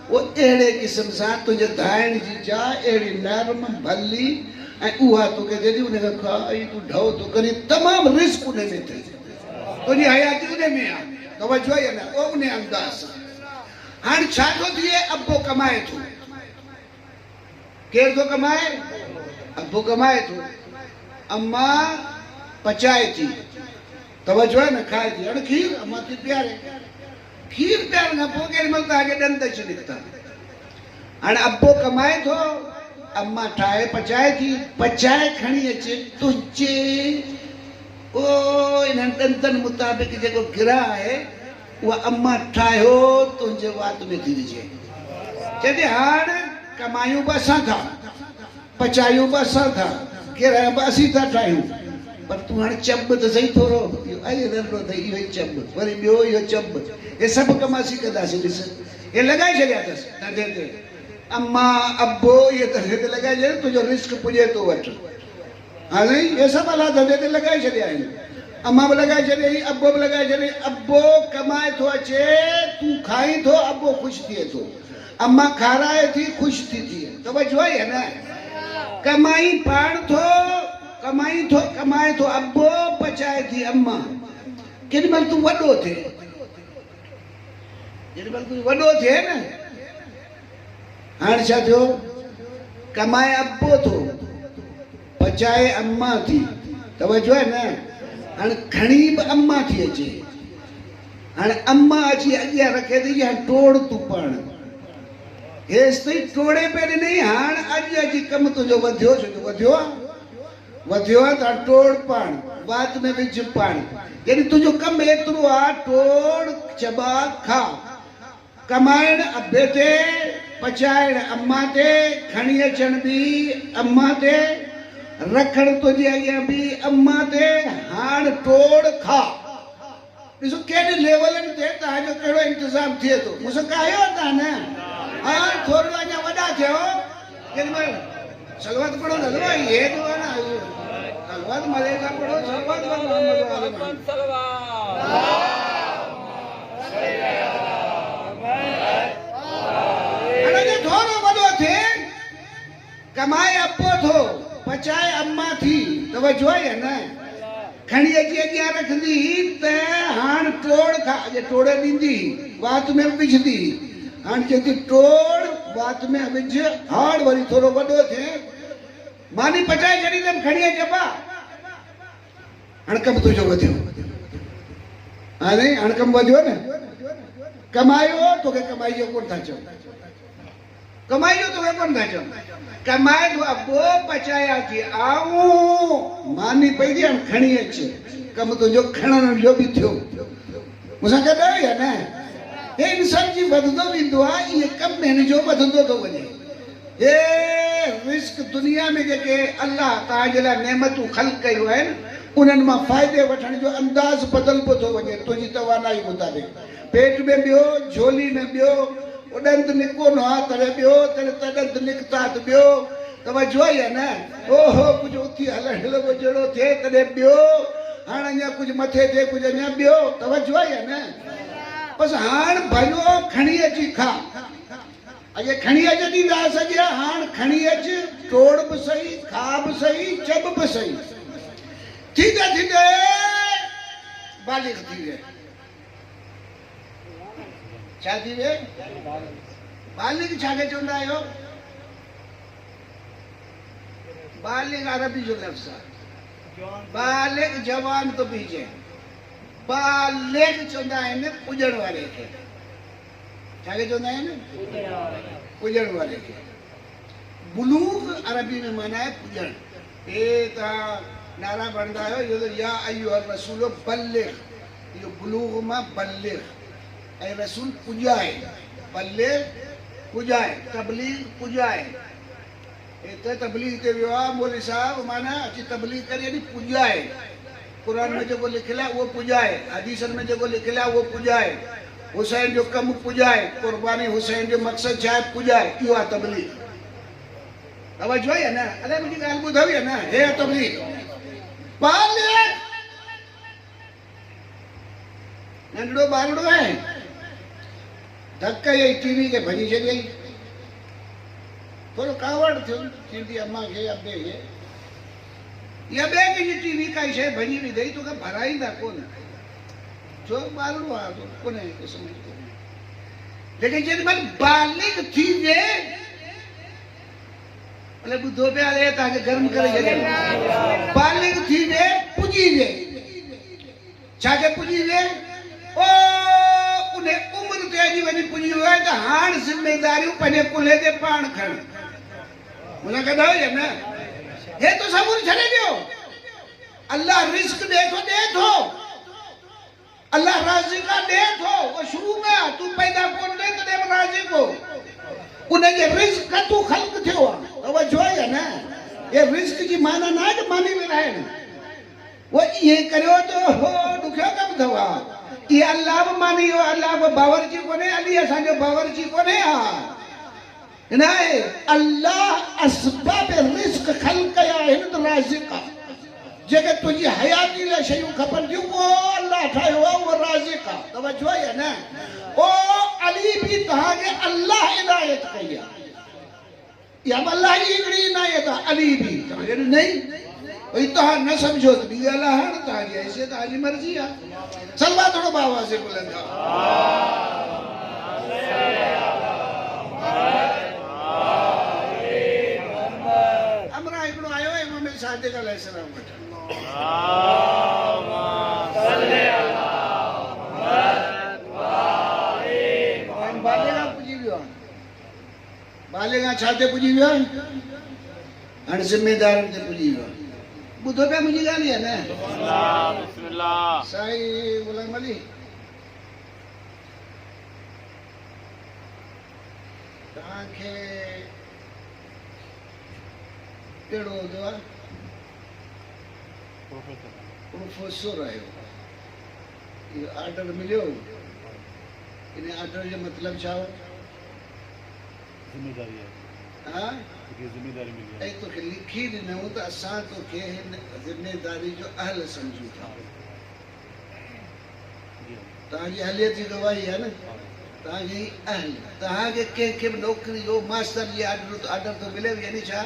वो अहिड़े क़िस्म सां तुंहिंजे धाइण जी जाइ अहिड़ी नरम भली ऐं उहा तोखे जॾहिं उन खां खाई तूं ढव थो करे तमामु रिस्क उन में थिए तुंहिंजी हयाती उन में आहे तवजो आहे न उहो उन अंदाज़ सां हाणे छा थो थिए अब्बो कमाए थो केरु थो कमाए अब्बो कमाए थो अम्मा पचाए थी तवजो आहे न खाए थी हाणे खीर अम्मा थी प्यारे खीर प्यार खां पोइ केॾी महिल तव्हांखे ॾंद अची निकिता हाणे अब्बो कमाए थो अम्मा ठाहे पचाए थी पचाए खणी अचे तुंहिंजे ओ इन्हनि ॾंदनि मुताबिक़ जेको गिरा आहे उहा अम्मा ठाहियो तुंहिंजे वात में थी विझे चइजे हाणे कमायूं बि असां था पचायूं बि असां था गिरा बि असीं था ठाहियूं पर तूं हाणे चंब त सही थोरो नंढो अथई इहो ई चंब वरी ॿियो इहो चंब हे सभु कम असीं कंदासीं ॾिस हे लॻाए छॾिया अथसि धंधे ते अम्मा अब्बो इहे धंधे ते लॻाए छॾियो तुंहिंजो रिस्क पुॼे थो वटि हाणे इहे सभु अलाह धंधे ते लॻाए छॾिया आहिनि अम्मा बि लॻाए छॾियई अब्बो बि लॻाए छॾियई अब्बो कमाए थो अचे तूं खाई थो अब्बो ख़ुशि थिए थो अम्मा खाराए थी ख़ुशि थी थिए तवजो आहे न कमाई पाण थो कमाए थो अब्बो पचाए थी अम्मा केॾी महिल तूं वॾो थिए जेॾी महिल तूं वॾो थिए न हाणे छा थियो कमाए अब्बो थो पचाए अम्मा थी तवजो आहे न हाणे खणी बि अम्मा थी अचे हाणे अम्मा अची अॻियां रखे थी हाणे टोड़ तूं पाण हेसि ताईं टोड़े पे ॾिनई हाणे अॼु अची कमु तुंहिंजो वधियो छो वधियो आहे त टोड़ पाण वात में विझ पाण यानी तुंहिंजो कमु एतिरो आहे टोड़ चबा खा कमाइण अब्बे ते पचाइण अम्मा ते खणी अचण बि अम्मा ते रखण तुंहिंजे अॻियां बि अम्मा ते हाणे टोड़ खा ॾिसो केॾे लेवलनि ते तव्हांजो कहिड़ो इंतज़ाम थिए थो मूंसां कयो तव्हां न हा थोरो अञा वॾा थियो केॾी महिल सलवत पढ़ो न हे जो आहे न सलवत मलेगा पढ़ो सलवत थोरो वॾो थिए कमाए अब्बो थो पचाए अम्मा थी तवजो आहे न खणी अची अॻियां रखंदी त हाणे टोड़ खा टोड़ ॾींदी वात में विझंदी हाणे चवंदी टोड़ वात में विझ हाड़ वरी थोरो वॾो थिए मानी पचाए छॾींदमि खणी अचबा हाणे कमु तुंहिंजो वधियो हाणे कमु वधियो न कमायो तोखे कमाई जो कोन था चओ कमाई जो तोखे कोन था चओ कमाए थो अब्बो पचाया थी आऊं मानी पई थी हाणे खणी अच कमु तुंहिंजो खणण जो बि थियो मूंसां गॾु आहियो या न हे इंसान जी वधंदो वेंदो आहे इहे कमु हिन जो वधंदो थो वञे हे रिस्क दुनिया में जेके अल्लाह तव्हांजे लाइ नेमतूं ख़ल्क़ कयूं आहिनि उन्हनि मां फ़ाइदे वठण जो अंदाज़ बदिलबो थो वञे तुंहिंजी तवानाई मुताबिक़ पेट में ॿियो झोली में ॿियो ॾंद निको न आहे तॾहिं ॿियो तॾहिं ॾंद निकिता त ॿियो तवजो आहे या न ओहो कुझु उथी हलण लॻो जहिड़ो थिए तॾहिं ॿियो हाणे अञा कुझु मथे थिए कुझु अञा ॿियो तवजो आहे या न बसि हाणे भलो खणी अची खा अॼु खणी अच ॾींदासीं अॼु हाणे खणी अच टोड़ बि सही खा बि सही चब बि सही थींदे थींदे बालिग़ थी विए छा थी विए बालिग़ छाखे चवंदा आहियो बालिग़ अरबी जो लफ़्ज़ आहे बालिग़ जवान तो बि चए बालिग़ चवंदा आहिनि पुॼण वारे खे छाखे चवंदा आहिनि पुॼण वारे खे बुलूग़ अरबी में माना आहे पुॼण हे तव्हां नारा भरंदा आहियो इहो त या अय्युहर रसूल बल्लिग़ इहो बुलूग़ मां बल्लिग़ ऐं रसूल पुॼाए बल्लिग़ पुॼाए तबलीग पुॼाए हिते तबलीग ते वियो आहे मौलवी साहिबु माना अची तबलीग करे ॾी पुॼाए क़ुरान में जेको लिखियलु आहे उहो पुॼाए हदीसनि में जेको लिखियलु आहे उहो पुॼाए हुसैन जो कमु पुॼाए क़ुर्बानी हुसैन जो मक़सदु छा आहे पुॼाए इहो आहे तबलीग तवज्जो है ना अरे मुझे गाल बुधावी है ना हे तबलीग बालिग नंढड़ो बालड़ो है धक्का ये टीवी के भजी छॾियई थोड़ो कावड़ थियो थींदी अम्मा खे अबे खे या बे के टीवी का शइ भजी विधई तोखे भराईंदा कोन छो बालड़ो आहे तो कोन्हे क़िस्म जो लेकिन जेॾीमहिल बालिग थी वे अले ॿुधो पिया हले तव्हांखे गरम करे छॾियो बालिग थी वे पुॼी वे छाखे पुॼी वे ओ उन उम्र ते अॼु वञी पुॼी वियो आहे त हाणे ज़िमेदारियूं पंहिंजे कुल्हे ते पाण खण हुन कढो या न हे तो सबूर छॾे ॾियो अल्लाह रिस्क ॾे थो अल्लाह राज़िका ॾे थो वो शुरू में तू पैदा कोन ॾे तॾहिं बि राज़िक हो उनजे रिस्क खां तू ख़ल्क़ थियो आहे तवज्जो आहे न ये रिस्क जी माना न आहे त मानी विराइण वो ईअं करियो त हो ॾुखियो कमु अथव ये अल्लाह बि मानी हो अल्लाह बि बावरची कोन्हे अली असांजो बावरची कोन्हे हा न आहे अल्लाह असबाब रिस्क ख़ल्क़ कया आहिनि त राज़िक आहे जेके तुंहिंजी हयाती लाइ शयूं खपनि थियूं उहो अल्लाह ठाहियो आहे उहो राज़िक आहे तवज्जो आहे न ओ अली बि तव्हांखे अल्लाह इनायत कई आहे इहा बि अल्लाह जी हिकिड़ी इनायत आहे अली बि तव्हांखे ॾिनई भई तव्हां न सम्झो त ॿी ॻाल्हि आहे हाणे तव्हांजी हैसियत तव्हांजी मर्ज़ी आहे सलवा थोरो बाबा से बुलंदा अमरा हिकिड़ो आयो आहे इमाम सादिक अलैहिस्सलाम वटि बालिगा पुॼी वियो आहे बालिगा छा ते पुॼी वियो आहे हाणे ज़िमेदारनि ते पुॼी वियो आहे ॿुधो पिया मुंहिंजी ॻाल्हि आहे न साईं गुलाम अली तव्हांखे कहिड़ो हूंदो आहे प्रोफेसर आहियो इहो ऑर्डर मिलियो इन ऑर्डर जो मतिलबु छा हो ज़िम्मेदारी है हाँ ज़िम्मेदारी मिली ऐं तोखे लिखी ॾिनऊं त असां तोखे हिन ज़िमेदारी जो अहल सम्झूं था तव्हांजी अहलियत जी गवाही आहे न तव्हांजी अहल तव्हांखे कंहिंखे बि नौकिरी जो मास्टर जी ऑर्डर थो मिले यानी छा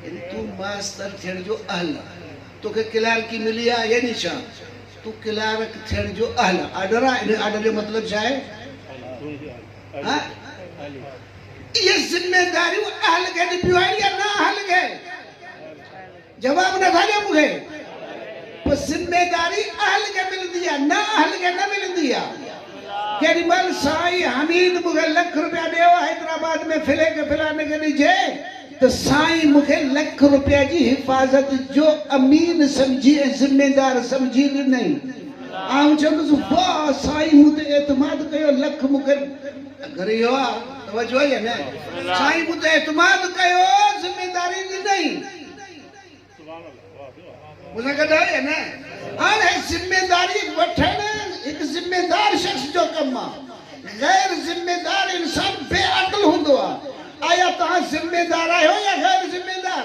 यानी तूं मास्टर थियण जो अहल तोखे क्लार्की मिली आहे यानी छा तूं क्लार्क थियण जो अहल ऑर्डर आहे इन ऑर्डर जो मतिलबु छा आहे हाँ ये जिम्मेदारियूं अहल खे ॾिबियूं आहिनि या न अहल खे जवाब नथा ॾियो मूंखे पोइ ज़िमेदारी अहल खे मिलंदी आहे न अहल खे न मिलंदी आहे केॾी महिल साईं हमीद मूंखे लख रुपया ॾियो हैदराबाद में फिले खे फिलाने खे ॾिजे त साईं मूंखे लख रुपया जी हिफ़ाज़त जो अमीन सम्झी ऐं ज़िमेदार सम्झी ॾिनई आऊं चवंदुसि वाह साईं मूं ते एतमाद कयो लख मूंखे अगरि इहो आहे तवज्जो आहे न साईं मूं ते एतमाद कयो ज़िमेदारी ॾिनई मुझे कदा है ना हाणे ज़िमेदारी वठण हिकु ज़िमेदार शख़्स जो कमु आहे गैर ज़िमेदार इंसान बेअक़ल हूंदो आहे आया तव्हां ज़िमेदार आहियो या गैर ज़िमेदार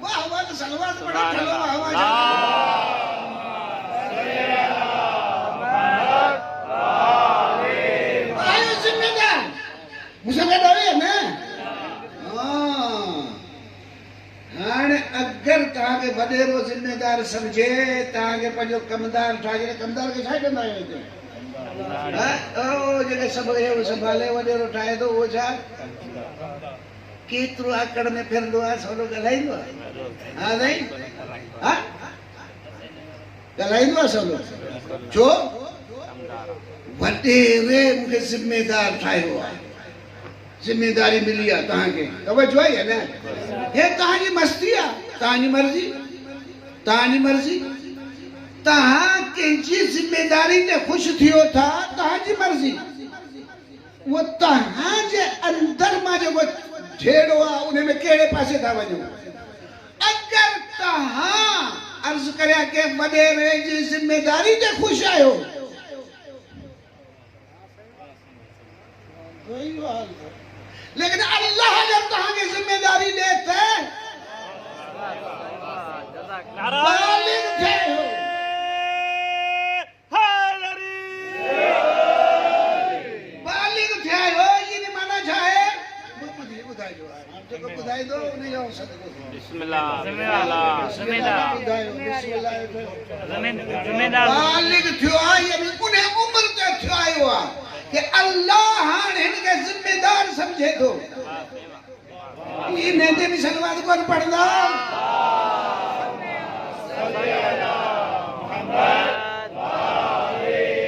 वाह वाह तो सलवात बड़ा खलो आवाज आयो ज़िमेदार मुझे कदा है ना हाणे अगरि तव्हांखे वॾेरो ज़िमेदार सम्झे तव्हांखे पंहिंजो कमदार ठाहे कमदार खे छा कंदा आहियो हिते जेके सभु संभाले वॾेरो ठाहे थो उहो छा केतिरो आकड़ में फिरंदो आहे सवलो ॻाल्हाईंदो आहे हा साईं हा ॻाल्हाईंदो आहे सवलो छो वॾेरे मूंखे ज़िमेदार ठाहियो आहे ज़िमेदारी मिली आहे तव्हांखे तवज्जो आहे न हे तव्हांजी मस्ती आहे तव्हांजी मर्ज़ी तव्हां कंहिंजी ज़िमेदारी ते ख़ुशि थियो था तव्हांजी मर्ज़ी उहो तव्हांजे अंदरि मां जेको छेड़ो आहे उन में कहिड़े पासे था वञो अगरि तव्हां अर्ज़ करिया के वॾेरे जी ज़िमेदारी ते ख़ुशि आहियो लेकिन अल्लाह जब तव्हांखे ज़िम्मेदारी ॾे त बालिग़ थिए हो। बालिग़ थिया आहियो, इन माना छा आहे? ॿुधाइजो आहे, जेको ॿुधाईंदो उन जो सदको थींदो। बालिग़ थियो आहे यानी उन उम्र ते थियो आयो आहे कि अल्लाह हाणे हिनखे ज़िम्मेदार सम्झे थो। इन ते बि सलवात कोन पढ़ंदा।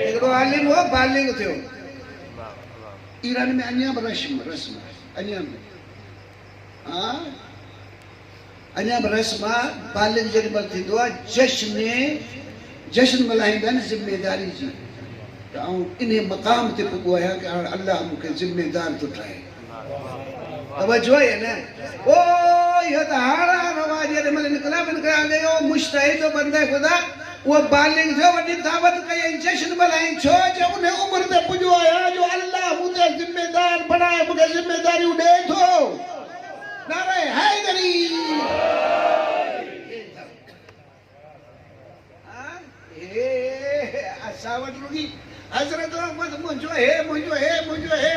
हिकिड़ो आलिम हो, बालिग़ थियो। ईरान में अञा बि रस्म अञा बि अञा बि रस्म आहे। बालिग़ जेॾी महिल थींदो आहे जश्न मल्हाईंदा आहिनि ज़िम्मेदारी जी। त आउं इन मक़ाम ते पुॻो आहियां कि हाणे अल्लाह मूंखे ज़िम्मेदार थो ठाहे। तवजो आहे न? ओ इहो त हाड़ा रवाज जेॾी महिल निकिला गयो मुश्तहिद बंदे ख़ुदा वो बालिग़ थियो, वॾी दावत कई, जश्न मल्हाई। छो जो उन उम्र ते पुॼो आहियां जो अल्लाह मूंखे ज़िम्मेदार बणाए, मूंखे ज़िम्मेदारियूं ॾे थो। नारे हैदरी। असां वटि रुॻी हज़रत मुंहिंजो हे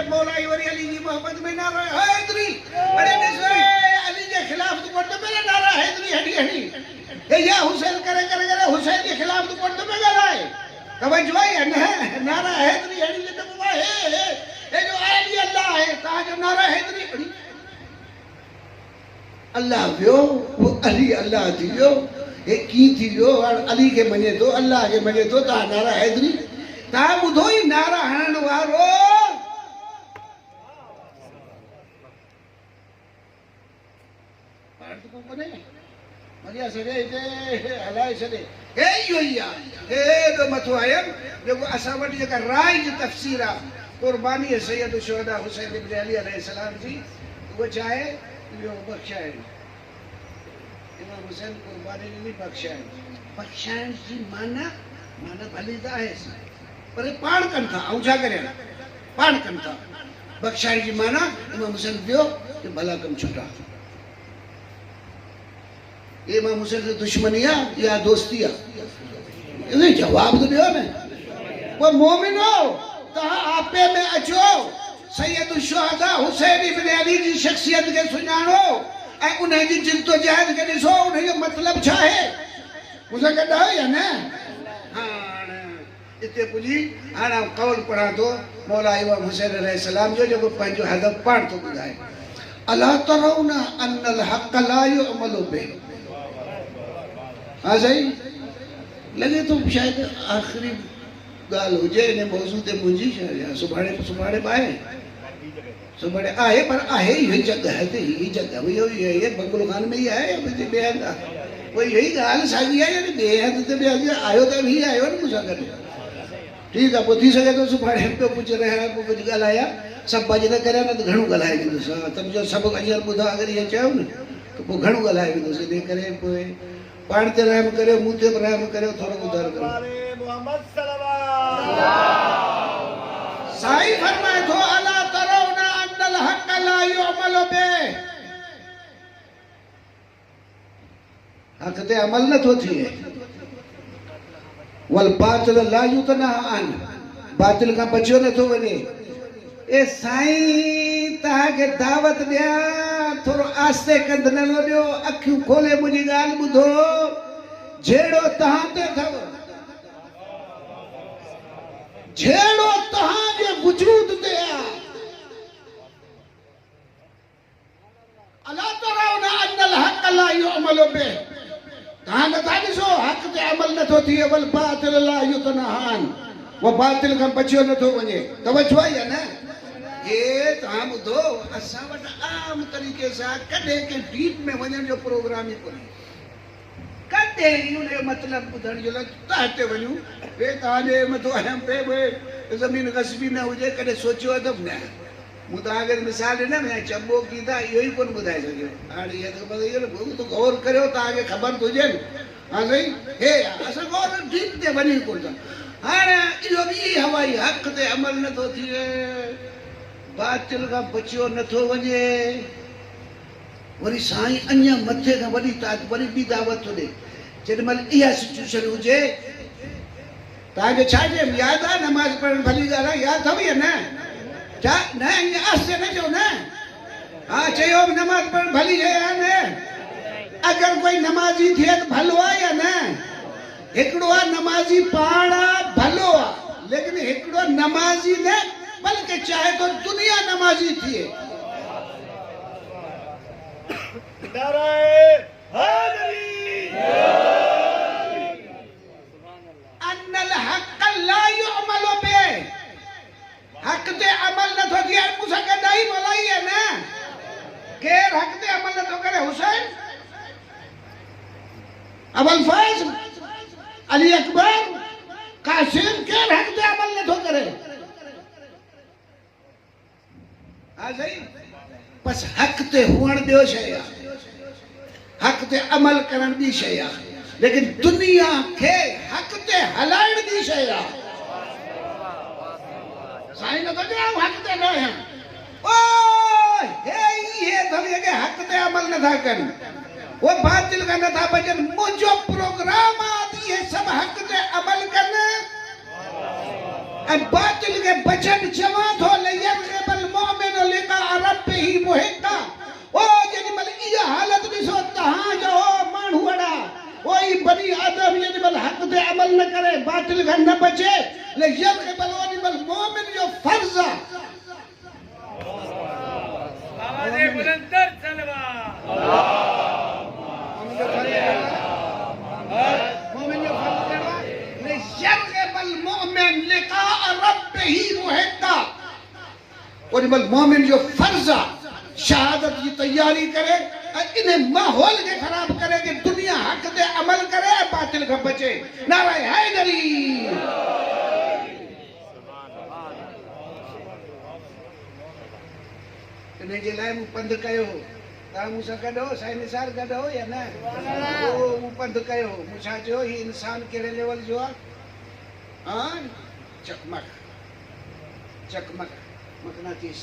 मौलाई वरी अली जी मोहब्बत में नारो हैदरी। अरे ॾिसो अली जे ख़िलाफ़ तूं कोन पे नारा हैदरी हडी हे या हुसैन करे हुसैन के खिलाफ तूं कोन पे ॻाल्हाए। तवजो आहे न? नारा हैदरी हडी लिखो हे जो अली अल्लाह है, तव्हांजो नारा हैदरी हडी अल्लाह वियो, वो अली अल्लाह थी वियो। हे कीअं थी वियो? हाणे अली खे मञे थो, अल्लाह खे मञे थो, तव्हां नारा हैदरी। तव्हां ॿुधो ई नारा हणण वारो मज़ा सॼे हिते हलाए छॾे। हे इहो ई आहे, हेॾो मथो आयमि जेको असां वटि जेका राय जी तफ़सीर आहे क़ुर्बानी सैयद शुहदा हुसैन इब्न अली अलैहिस्सलाम जी, उहा छा आहे? इहो बख़्शाइण। इमाम हुसैन क़ुर्बानी ॾिनी बख़्शाइण। बख़्शाइण जी माना भली त आहे पर पाण कनि था। ऐं छा करिया? पाण कनि था। बख़्शाइण जी माना इमाम हुसैन वियो कि भला कमु छुटा। इमाम हुसैन से दुश्मनी आहे या दोस्ती आहे? इन जवाब तो ॾियो न। वो मोमिन हो, तव्हां आपे में अचो, सैयद शुहदा हुसैन इब्न अली जी शख्सियत खे सुञाणो ऐं उन जी जिद्दोजहद खे ॾिसो, उन जो मतिलबु छा आहे? मूंसां गॾु आहियो या न? हाणे हिते पुॼी हाणे आउं कौल पढ़ां थो मौला इमाम हुसैन अलैहिस्सलाम जो, जेको पंहिंजो हदफ़ पाण थो ॿुधाए। अला तरौन अन्नल हक़ ला युअमलु बिही। हाँ सही लगे तो शायद आखिरी गाल हुजे इन मौजू ते मुंहिंजी सुभाणे पाए सुभाणे आहे, पर आहे इहो जॻह ते ही जॻह ये बंगलो खान में ही आहे या ॿिए हंधि आहे? कोई यही ॻाल्हि साॻी आहे यानी ॿिए हंधि ते ॿिए हंधि आयो त ही आयो न मूंसां गॾु। ठीकु आहे, पोइ थी सघे थो सुभाणे पियो कुझु रहिया पोइ कुझु ॻाल्हाया। सभु भॼन करिया न त घणो ॻाल्हाए वेंदुसि। सम्झो सभु अञा ॿुधा अगरि इहे चयो न त पोइ घणो ॻाल्हाए वेंदुसि। इन करे पोइ पाण ते रहम करियो, मूं ते बि रहम करियो, थोरो ॿुधार करियो। साईं फरमाए थो अला तरौन अन्नल हक़ ला युअमलु बिही। हक़ ते अमल नथो थिए। वल बातिल ला युतनहा अन, बातिल खां बचियो नथो वञे। ए साईं तव्हांखे दावत ॾियां, थोरो आस्ते कंद न ॾियो, अखियूं खोले मुंहिंजी ॻाल्हि ॿुधो। जहिड़ो तव्हां ते अथव, जहिड़ो तव्हांजे वजूद ते आहे, अला तरौन अन्नल हक़ ला युअमलु बिही। तव्हां नथा ॾिसो हक़ ते अमल नथो थिए। वल बातिल ला युतनहा अन, वो बातिल खां बचियो नथो वञे। तवजो आहे या न? हे तव्हां ॿुधो, असां वटि आम तरीक़े सां कॾहिं कंहिं डीप में वञण जो प्रोग्राम ई कोन्हे। कॾहिं उन जो मतिलबु ॿुधण जो लाइ हिते वञूं, हे तव्हांजे मथो अहम पे ज़मीन ग़स्बी न हुजे, कॾहिं सोचियो आहे त न। मूं तव्हांखे मिसाल ॾिनमि या चंबो कीदा इहो ई कोन ॿुधाए सघियो। हाणे इहो त गौर करियो, तव्हांखे ख़बर थो हुजे न। हा साईं, हे असां गौर डीप ते वञी कोन था। हाणे इहो बि हवाई हक़ ते अमल नथो थिए। बातिल का बचियो नथो वञे वरी साईं अञा मथे खां वरी बि दावत थो ॾे जेॾीमहिल इहा सिचुएशन हुजे तव्हांखे छा चइबो यादि आहे नमाज़ पढ़णु भली ॻाल्हि आहे यादि अथव या न छा न ईअं आस्ते न चओ न हा चयो नमाज़ पढ़णु भली शइ आहे न अगरि कोई नमाज़ी थिए त भलो आहे या न हिकिड़ो आहे नमाज़ी पाण भलो आहे लेकिन हिकिड़ो नमाज़ी न बल्कि चाहे तो दुनिया नमाज़ी थिए अन्नल हक़ ला युअमलु बि हक़ ते अमल नथो थिए मूंसां गॾाई भलाई आहे न केर हक़ ते अमल नथो करे हुसैन अबुल फैज़ अली अकबर कासिम केर हक़ ते अमल नथो करे हाँ सही बस हक़ ते हुअण ॿियो शइ आहे हक़ ते अमल करण ॿी शइ आहे लेकिन दुनिया खे हक़ ते हलाइण ॿी शइ आहे साईं नथो चए हक़ ते न आहियां ओ हे अथव के हक़ ते अमल नथा कनि वो बातिल का नथा बचनि मुंहिंजो प्रोग्राम आहे इहे सभु हक़ ते अमल कनि ऐं बातिल के बचनि चवां थो लयक़बल मोमिन लिका रब्बिही मुहिक्का ओ जेॾीमहिल इहा हालत ॾिसो तव्हांजो माण्हू वॾा कोई बनी आदम जेॾीमहिल हक़ ते अमल न करे बातिल खां न बचे लयक़बल ओॾीमहिल मोमिन जो फर्ज़ आहे आवाज़े बुलंदर सलवा मोमिन जो फर्ज़ कहिड़ो आहे लयक़बल मोमिन लिका रब्बिही मुहिक्का ओॾीमहिल मोमिन जो फर्ज़ आहे शहादत की तैयारी करे इन माहौल के खराब करे कि दुनिया हक ते अमल करे बातिल खां बचे नाराए हैदरी इन जे लाइ मूं पंध कयो तव्हां मूंसां गॾु हो साईं निसार गॾु हो या न मूं पंध कयो मूं छा चयो हीउ इंसान कहिड़े लेवल जो आहे हा चकमक मक़नातीस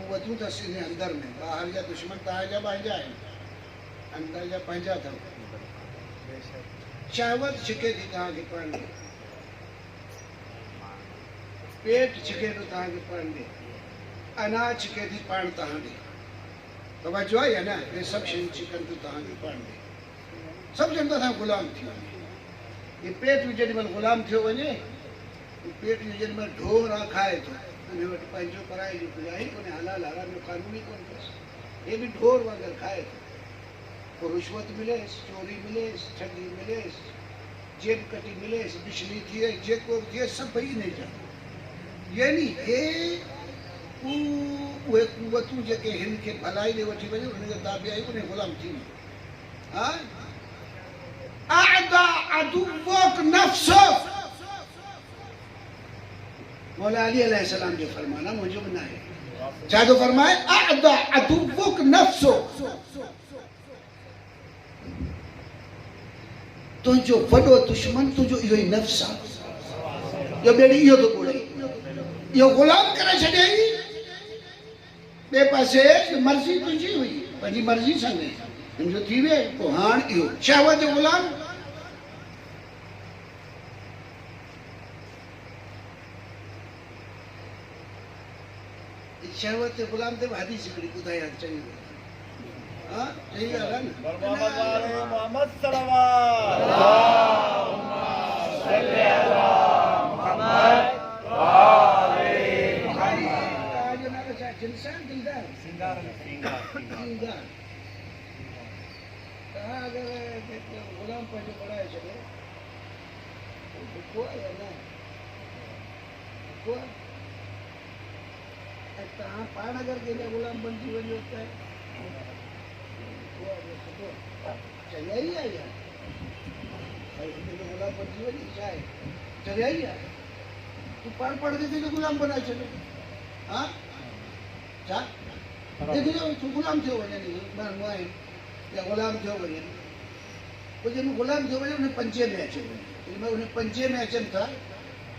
वधूं अथसि इन अंदर में ॿाहिरि जा दुश्मन तव्हांजा पंहिंजा आहिनि अंदर जा पंहिंजा अथव शहवत छिके थी तव्हांखे पढ़ण ॾे पेट छिके थो तव्हांखे पढ़ण ॾे अनाज छिके थी पाण तव्हां ॾे तवजो आहे या न इहे सभु शयूं छिकनि थियूं तव्हांखे पढ़ण ॾे सभु ॼण असां ग़ुलाम थी वञे हीउ पेट बि जेॾीमहिल ग़ुलाम थियो वञे पेट जो जेॾीमहिल ढोर आहे खाए थो उन वटि पंहिंजो पराए जो गुजाही कोन्हे हलाल हराम जो कानून ई कोन अथसि हे बि ढोर वांगुरु खाए थो पोइ रिश्वत मिलेसि चोरी मिलेसि ठगी मिलेसि जेब कटी मिलेसि बिजली थिए जेको बि थिए सभु ॿई इन जा यानी हे उहे कुवतूं जेके हिन खे भलाई ॾे वठी वञे उनखे दाबियाई उन ग़ुलाम थी वञे हा अअदा अदुवक नफ्सक मौला अली अलैहिस्सलाम जो फरमाना मुझे भी ना है छा तो फरमाए अअदा अदुवक नफ्सो तुंहिंजो वॾो दुश्मन तुंहिंजो इहो ई नफ़्स आहे इहो ॿेड़ी इहो थो ॻोल्हे इहो ग़ुलाम करे छॾियई ॿिए पासे मर्ज़ी तुंहिंजी हुई पंहिंजी मर्ज़ी सां न तुंहिंजो थी वियो पोइ हाणे इहो शहवत जो ग़ुलाम शहवत ते ग़ुलाम ते हदीस हिकिड़ी ॿुधाई आहे चई हा सही ॻाल्हि आहे न मोहम्मद सल्लल्लाहु अलैहि ग़ुलाम पंहिंजो पढ़ाए छॾे तव्हां पाण अगरि कंहिंजा ग़ुलाम बणिजी वञो त चरियाई आहे यार ग़ुलाम बणिजी वञे छा आहे चरियाई आहे तूं पाण पढ़ के कंहिंजो ग़ुलाम बनाए छॾियो हा छा तूं ग़ुलाम थियो वञे माण्हू आहिनि या ग़ुलाम थियो वञे पोइ जंहिंमें ग़ुलाम थियो वञे उन पंजे में अचे वञे उन पंजे में अचनि था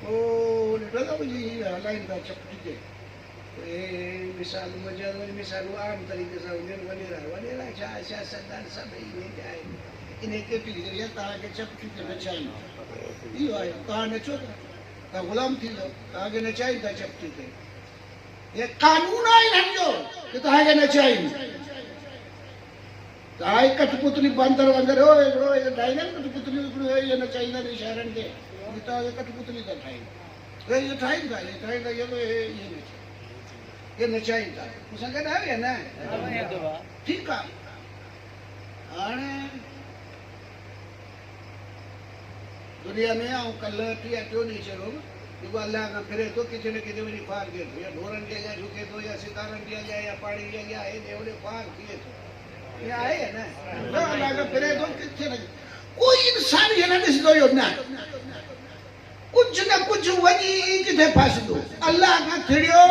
पोइ ॾिठो था हलाइनि था चपटी ते मिसाल मजर वरी मिसाल आम तरीक़े सां हुजनि वॾेरा छा सियासतदान सभई वेंदा आहिनि इन केतिरी देरि तव्हांखे चपटी ते नचाइनि इहो आहे तव्हां नचो था तव्हां ग़ुलाम थींदो तव्हांखे नचाइनि था चपटी ते ये कानून आहे हिननि जो कि तव्हांखे नचाइनि तव्हां कठपुतली बांदर वांगुरु हो हिकिड़ो ठाहींदा आहिनि कठपुतलियूं हिकिड़ो इहे नचाईंदा आहिनि इशारनि ते तव्हांखे कठपुतली था ठाहिनि इहे ठाहीनि था ये नचाइनि था मूंसां गॾु आहे न ठीकु आहे हाणे दुनिया में ऐं कल्ह टीह टियों ॾींहुं चयो जेको अलाह खां फिरे थो किथे न किथे वञी फार थिए थो या ढोरनि जे अॻियां झुके थो या सितारनि जे अॻियां या पाणी जे अॻियां हेॾे होॾे फार थिए थो इहा आहे न अलाह खां फिरे थो किथे न कोई इंसान हीअ न ॾिसंदो हुयो न कुझु न कुझु वञी किथे फासंदो अलाह खां थिड़ियो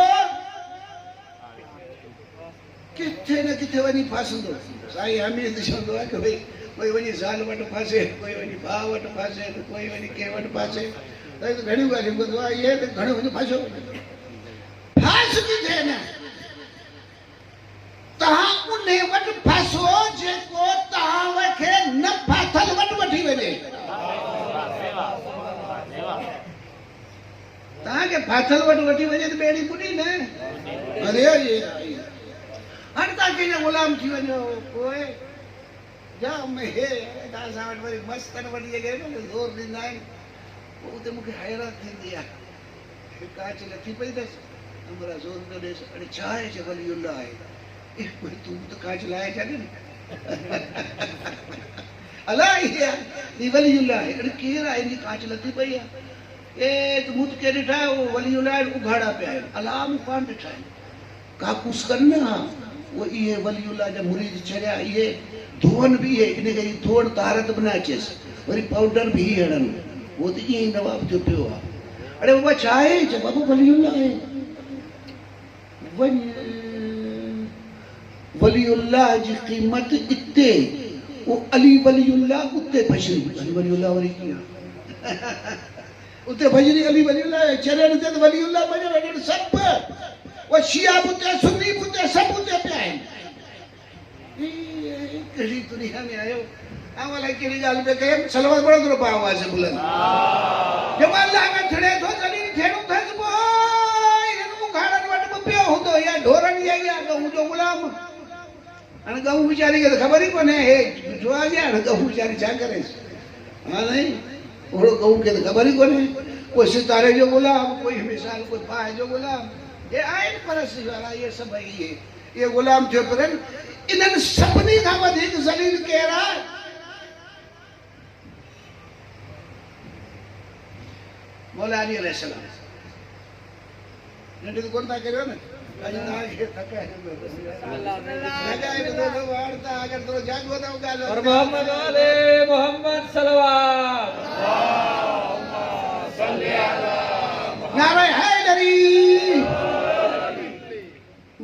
किथे न किथे वञी फासंदो साईं हमेशह चवंदो आहे कि भई कोई वञी ज़ाल वटि फासे कोई वञी भाउ वटि फासे कोई वञी कंहिं वटि फासे त घणियूं ॻाल्हियूं ॿुधो आहे इहे त घणो वञी फासो फास थी थिए न तव्हां उन वटि फासो जेको तव्हां खे न फाथल वटि वठी वञे तव्हांखे फाथल वटि वठी वञे त ॿेड़ी ॿुॾी न अरे हाणे तव्हां कंहिंजा ग़ुलाम थी वञो पोइ जाम हे असां वटि वरी मस्तनि वॾी जॻह न ज़ोर ॾींदा आहिनि पोइ उते मूंखे हैरत थींदी आहे काच लथी पई अथसि अमरा ज़ोर थो ॾेसि अड़े छा आहे चए वलीउल्लाह आहे तूं त काच लाहे छॾ अलाह इहे आहे वलीउल्लाह आहे अड़े केरु आहे हिनजी काच लथी पई आहे ए तूं मूं त केरु ॾिठा आहे उहो वलीउल्लाह आहिनि उघाड़ा पिया आहिनि अलाह मूं कान ॾिठा आहिनि काकूस कनि न हा उहे इहे वलीउल्लाह जा मुरीद छॾिया इहे धोअनि बि इहे इन करे धोअण तारत बि न अचेसि वरी पाउडर बि ई हणनि उहो त ईअं ई नवाब थियो पियो आहे अड़े बाबा छा आहे चए बाबा वलीउल्लाह आहे वलीउल्लाह जी क़ीमत इते वो अली वलीउल्लाह उते भजरी अली वलीउल्लाह वरी कीअं उते भजरी अली वलीउल्लाह चरण ते वलीउल्लाह भजन वजन सब वो शिया बुते सुन्नी बुते सब बुते पे आहिनि कहिड़ी दुनिया में आयो अवला कहिड़ी ॻाल्हि पे कयमि सलवात पढ़ो थोरो पाव आवाज़ बुलंद जब अल्लाह में थिड़े थो जॾहिं थियणो अथसि पोइ हिननि उघाड़नि वटि बि पियो हूंदो या ढोरनि जे अॻियां गहूं जो ग़ुलाम हाणे गहूं वीचारी खे त ख़बर ई कोन्हे हे जो आहे हाणे गहूं वीचारी छा करेसि हाणे ओड़ो गहूं खे त ख़बर ई कोन्हे कोई सितारे जो ग़ुलाम कोई मिसाल कोई पाए जो ग़ुलाम ये आहिनि परस्ती वारा इहे सभई इहे ग़ुलाम थियो पिया इन्हनि सभिनी खां वधीक ज़लील केरु आहे मौला अली अलैहिस्सलाम नंढी त कोन था करियो न अॼु तव्हांखे थकाए अगरि थोरो जाॻो था ॻाल्हि और मोहम्मद वाले मोहम्मद सलवात नारे हैदरी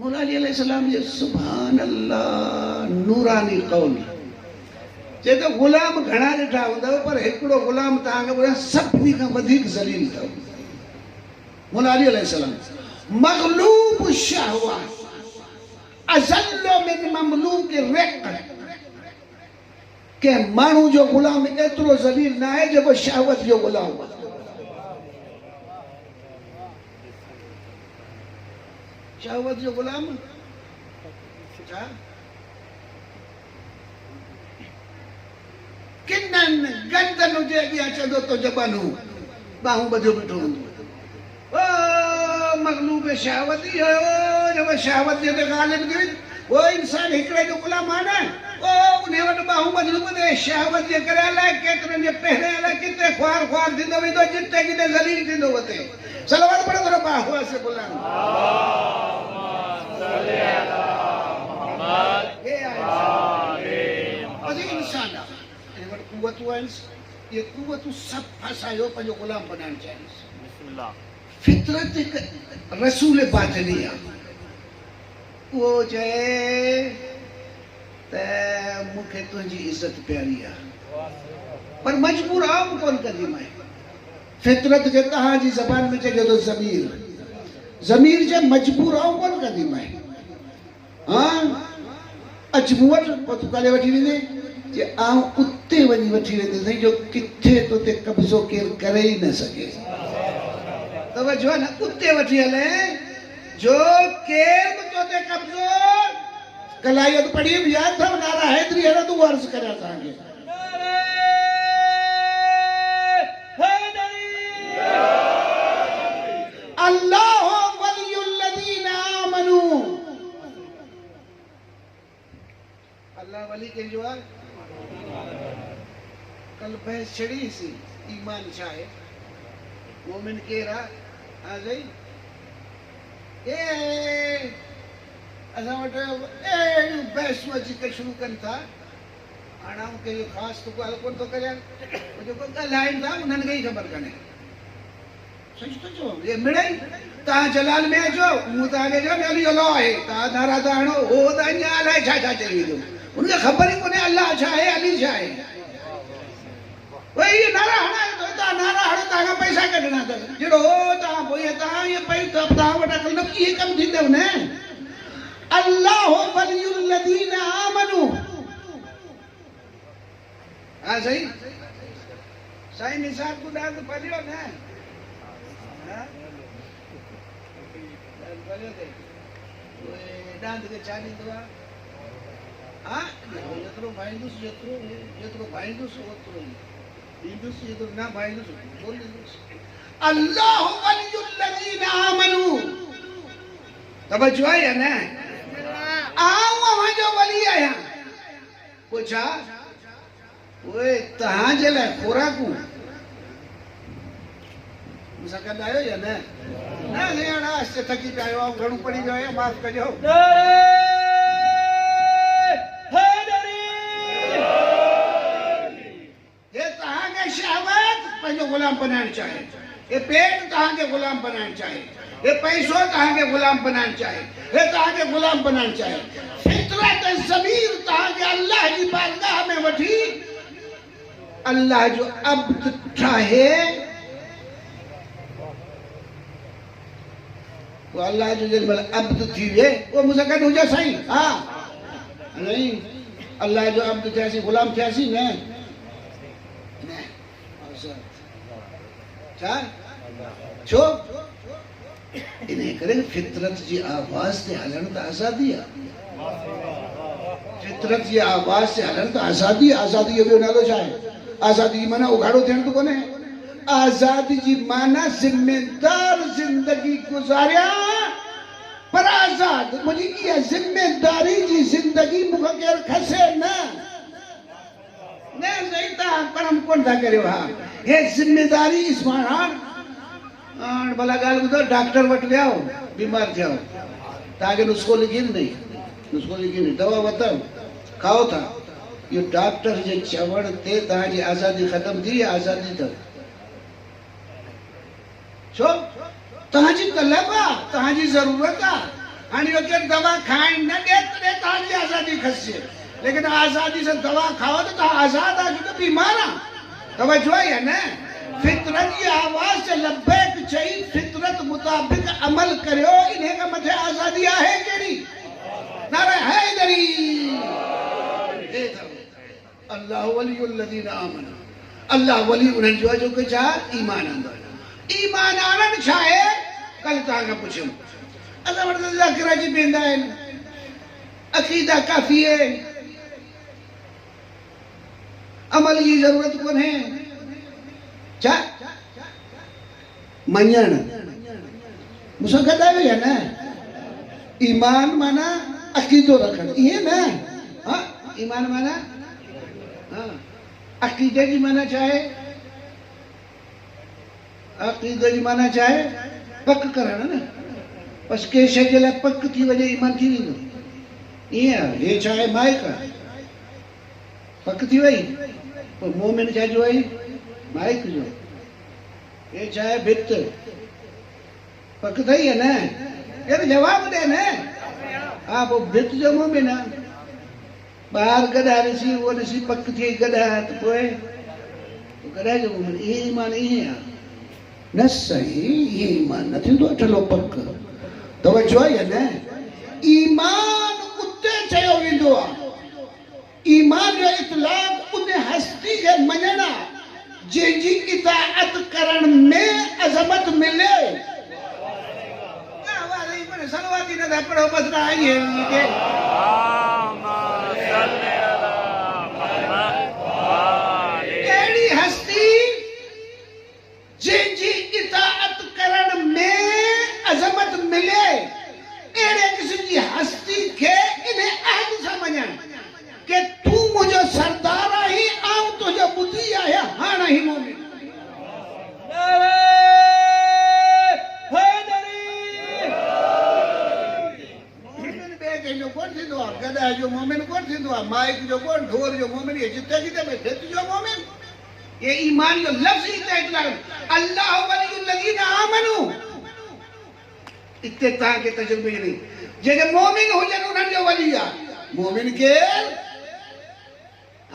मौला अली अलैहिस्सलाम जे सुभान अल्लाह नूरानी कौल जे तो ग़ुलाम घणा ॾिठा हूंदव पर हिकिड़ो ग़ुलाम तव्हांखे ॿुधायां सभिनी खां वधीक ज़लील अथव मौला अली अलैहिस्सलाम मग़लूब शहवा अज़ल्लो मिन ममलूक रिक़ के माण्हू जो ग़ुलाम एतिरो ज़लील न आहे जेको शहवत जो ग़ुलाम आहे शहवत जो ग़ुलाम छा किन्ननि गंदनि जे अॻियां चवंदो तो जबानू बाहूं ॿधो बीठो हूंदो ओ मग़लूब शहवत इहो जेको शहवत जे ते ग़ालिब थी वो इंसान हिकिड़े जो ग़ुलाम आहे न ओ उन वटि बाहूं ॿधो ॿुधे शहवत जे करे अलाए केतिरनि जे पहिरें अलाए किथे ख़्वार ख़्वार थींदो वेंदो जिते किथे ज़लील थींदो वते सलवात पढ़ो थोरो बाहू से बुलंद इंसान ये कुवतूं सभु फसायो पंहिंजो ग़ुलाम बनाइण चाहिनि फितरत हिकु रसूल बातिनी आहे उहो चए त मूंखे तुंहिंजी इज़त प्यारी आहे पर मजबूर आऊं कोन कंदी मां फितरत खे तव्हांजी ज़बान में चइजो थो ज़मीर ज़मीर जे मजबूर आऊं कोन कंदी मैं हां अच मूं वटि पोइ तूं काॾे वठी वेंदे जे आऊं उते वञी वठी वेंदे साईं जो किथे तो ते कब्ज़ो केरु करे ई न सघे तवजो आहे न उते वठी हले जो केरु बि तो ते कब्ज़ो कलायत पढ़ी बि यादि अथव नारा हैदरी हलो तूं अर्ज़ु करियां तव्हांखे अल्लाह वलियुल्लज़ीना आमनू अल्लाह वली कंहिंजो आहे कल बहस छड़ी सी ईमान छा आहे मोमिन केरु आहे हा साईं ए असां वटि अहिड़ियूं बहसूं अची करे शुरू कनि था हाणे आऊं कंहिंजो ख़ासि तो ॻाल्हि कोन थो करियां जेको ॻाल्हाइनि था उन्हनि खे ई ख़बर कान्हे सच तो चओ ये मिड़ई तव्हां जलाल में अचो मूं तव्हांखे चयो अली अलाह आहे तव्हां नारा था हणो हो त अञा अलाए छा छा चई वेंदो उनखे ख़बर ई कोन्हे अलाह छा आहे अली छा आहे वही नारा हणाए थो तव्हां नारा हणो तव्हांखां पैसा कढणा अथव जहिड़ो हो तव्हां पोइ तव्हां इहे पई तव्हां वटि अकल न इहे कमु थींदव न अल्लाह वलियुल्लज़ीना आमनू हा साईं साईं निसाब को डाल पढ़ियो न डांद के छा ॾींदो आहे हा जेतिरो भाईंदुसि जेतिरो भाईंदुसि ओतिरो ई ॾींदुसि जेतिरो न भाईंदुसि कोन ॾींदुसि अल्लाह वलियुल्लज़ीना आमनू तवज्जो आहे या न आऊं अव्हांजो वली आहियां पोइ छा उहे तव्हांजे लाइ खोराकूं मूंसां गॾु आहियो या न न हाणे आस्ते थकी पिया आहियो घणो पढ़ी वियो आहियां माफ़ कजो हे तव्हांखे शहवत पंहिंजो ग़ुलाम बनाइणु चाहे हे पेट तव्हांखे ग़ुलाम बनाइणु चाहे हे पैसो तव्हांखे ग़ुलाम बनाइणु चाहे हे तव्हांखे ग़ुलाम बनाइणु चाहे फितरत ज़मीर तव्हांखे अल्लाह जी बारगाह में वठी अल्लाह जो अब्द ठाहे वो अल्लाह जो जेॾीमहिल अब्द थी विए उहो मूंसां गॾु हुजे साईं हा नहीं अल्लाह जो अब्द थियासीं ग़ुलाम थियासीं न छा छो इन करे फितरत जी आवाज़ ते हलण त आज़ादी आहे फितरत जी आवाज़ ते हलण त आज़ादी आज़ादी जो ॿियो नालो छा आहे आज़ादी जी माना उघाड़ो थियण त कोन्हे आज़ादी जी माना ज़िम्मेदार ज़िंदगी गुज़ारिया पर आज़ाद मुंहिंजी इहा ज़िम्मेदारी जी ज़िंदगी मूंखे केरु खसे न सही तव्हां कर्म कोन था करियो हा हे ज़िम्मेदारी इस्मान हाणे भला ॻाल्हि ॿुधो डॉक्टर वटि विया बीमार थिया तव्हांखे नुस्ख़ो लिखी ॾिनई दवा वरितव खाओ था इहो डॉक्टर जे चवण ते तव्हांजी आज़ादी ख़तम थी आज़ादी अथव छो तव्हांजी तलब आहे तव्हांजी ज़रूरत आहे हाणे इहो केरु दवा खाइण न ॾे तॾहिं तव्हांजी आज़ादी खसे लेकिन आज़ादी सां दवा खाओ त तव्हां आज़ाद आहियो छो त बीमार आहे तवज्जो आहे या न फितरत जी आवाज़ से लब्बैक चई फितरत मुताबिक अमल करियो इन खां मथे आज़ादी आहे कहिड़ी नारा हैदरी अल्लाह वलियुल्लज़ीना आमनू अल्लाह वली उन्हनि जो आहे जो कि छा ईमान आंदो ईमान आणणु छा आहे कल तव्हांखां पुछियो असां वटि ज़ाकिरा जी वेंदा आहिनि अक़ीदा काफ़ी आहे अमल जी ज़रूरत कोन्हे छा मञण मूंसां गॾु आहियो या न ईमान माना अक़ीदो रखणु ईअं न हा ईमान माना हाँ अक़ीदे जी माना छा आहे अक़ीदे जी माना छा आहे पक करणु न बसि कंहिं शइ जे लाइ पक थी वञे ईमान थी वेंदो ईअं हे छा आहे माइक पक थी वई पोइ मोमिन छा जो आई माइक जो हे छा आहे भित पक थई आहे न यार जवाब ॾे न हा पोइ भित जो मोमिन आहे ॿार गॾा ॾिसी उहो ॾिसी पक थी गॾा त पोइ गॾा जो मोमिन इहे ईमान ईअं आहे न सही इहे ईमान न थींदो अठलो पक तवज्जो है न ईमान उते चयो वेंदो आहे ईमान जो इतलाक उन हस्ती के मञणा जंहिंजी इताअत करण में अज़मत मिले सलवाती न पढ़ो बस ना आई है अहिड़ी हस्ती जंहिंजी इताअत करण में अज़मत मिले अहिड़े क़िस्म जी हस्ती खे इन अहद सां मञण कि तू मुझो सरदार आही आऊं तुझो बुद्धि आया हाणे ही मोमिन मोमिन बे कंहिंजो कोन थींदो आहे गदा जो मोमिन कोन थींदो आहे माइक जो कोन ढोर जो मोमिन ये जिते किथे बैठे तुझो मोमिन ये ईमान जो लफ्ज़ ही तय करण अल्लाह वलियुल लज़ीना आमनू इते तव्हां खे तजुर्बे नहीं जेके मोमिन हुजनि उन्हनि जो वली आहे मोमिन के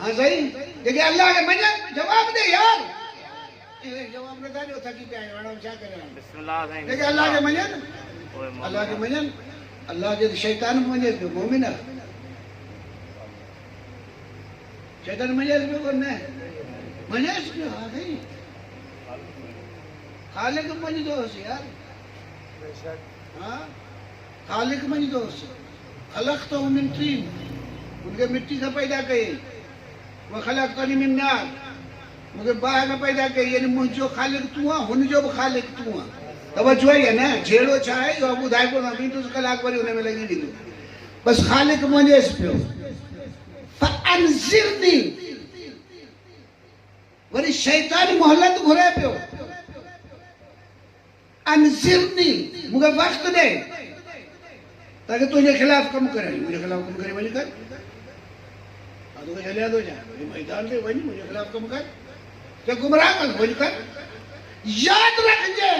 हाँ सही जेके अल्लाह के मञनि जवाब दे यार जवाब न था ॾियो थकी पिया आहियूं हाणे छा करियां बिस्मिल्लाह जेके अल्लाह के मञनि अल्लाह के मञनि अल्लाह जे शैतान मञे पियो मोमिन आहे शैतान मञेसि पियो कोन न मञेसि पियो हा सही ख़ालिक मञंदोसि यार हाँ ख़ालिक मञंदोसि ख़लक़तहु मिन तीन उनके मिट्टी का पैदा कई वो ख़लक़तनी मिन नार मुझे बाहि का पैदा कई यानी मुझो ख़ालिक तू आहे हुनजो बि ख़ालिक तू आहे तवज्जो है न जहिड़ो छा आहे इहो ॿुधाए कोन ॿीं कलाक वरी हुन में लॻी वेंदो बसि ख़ालिक मञेसि पियो फअनज़िरनी वरी शैतान मोहलत घुरे पियो अनज़िरनी मूंखे वक़्तु ॾे ताकि तुझे खिलाफ कम करे मुझे खिलाफ कम करे वही कर तो चले दो जा मैदान में वही मुझे खिलाफ कम कर तो गुमराह कर वही कर याद रख जे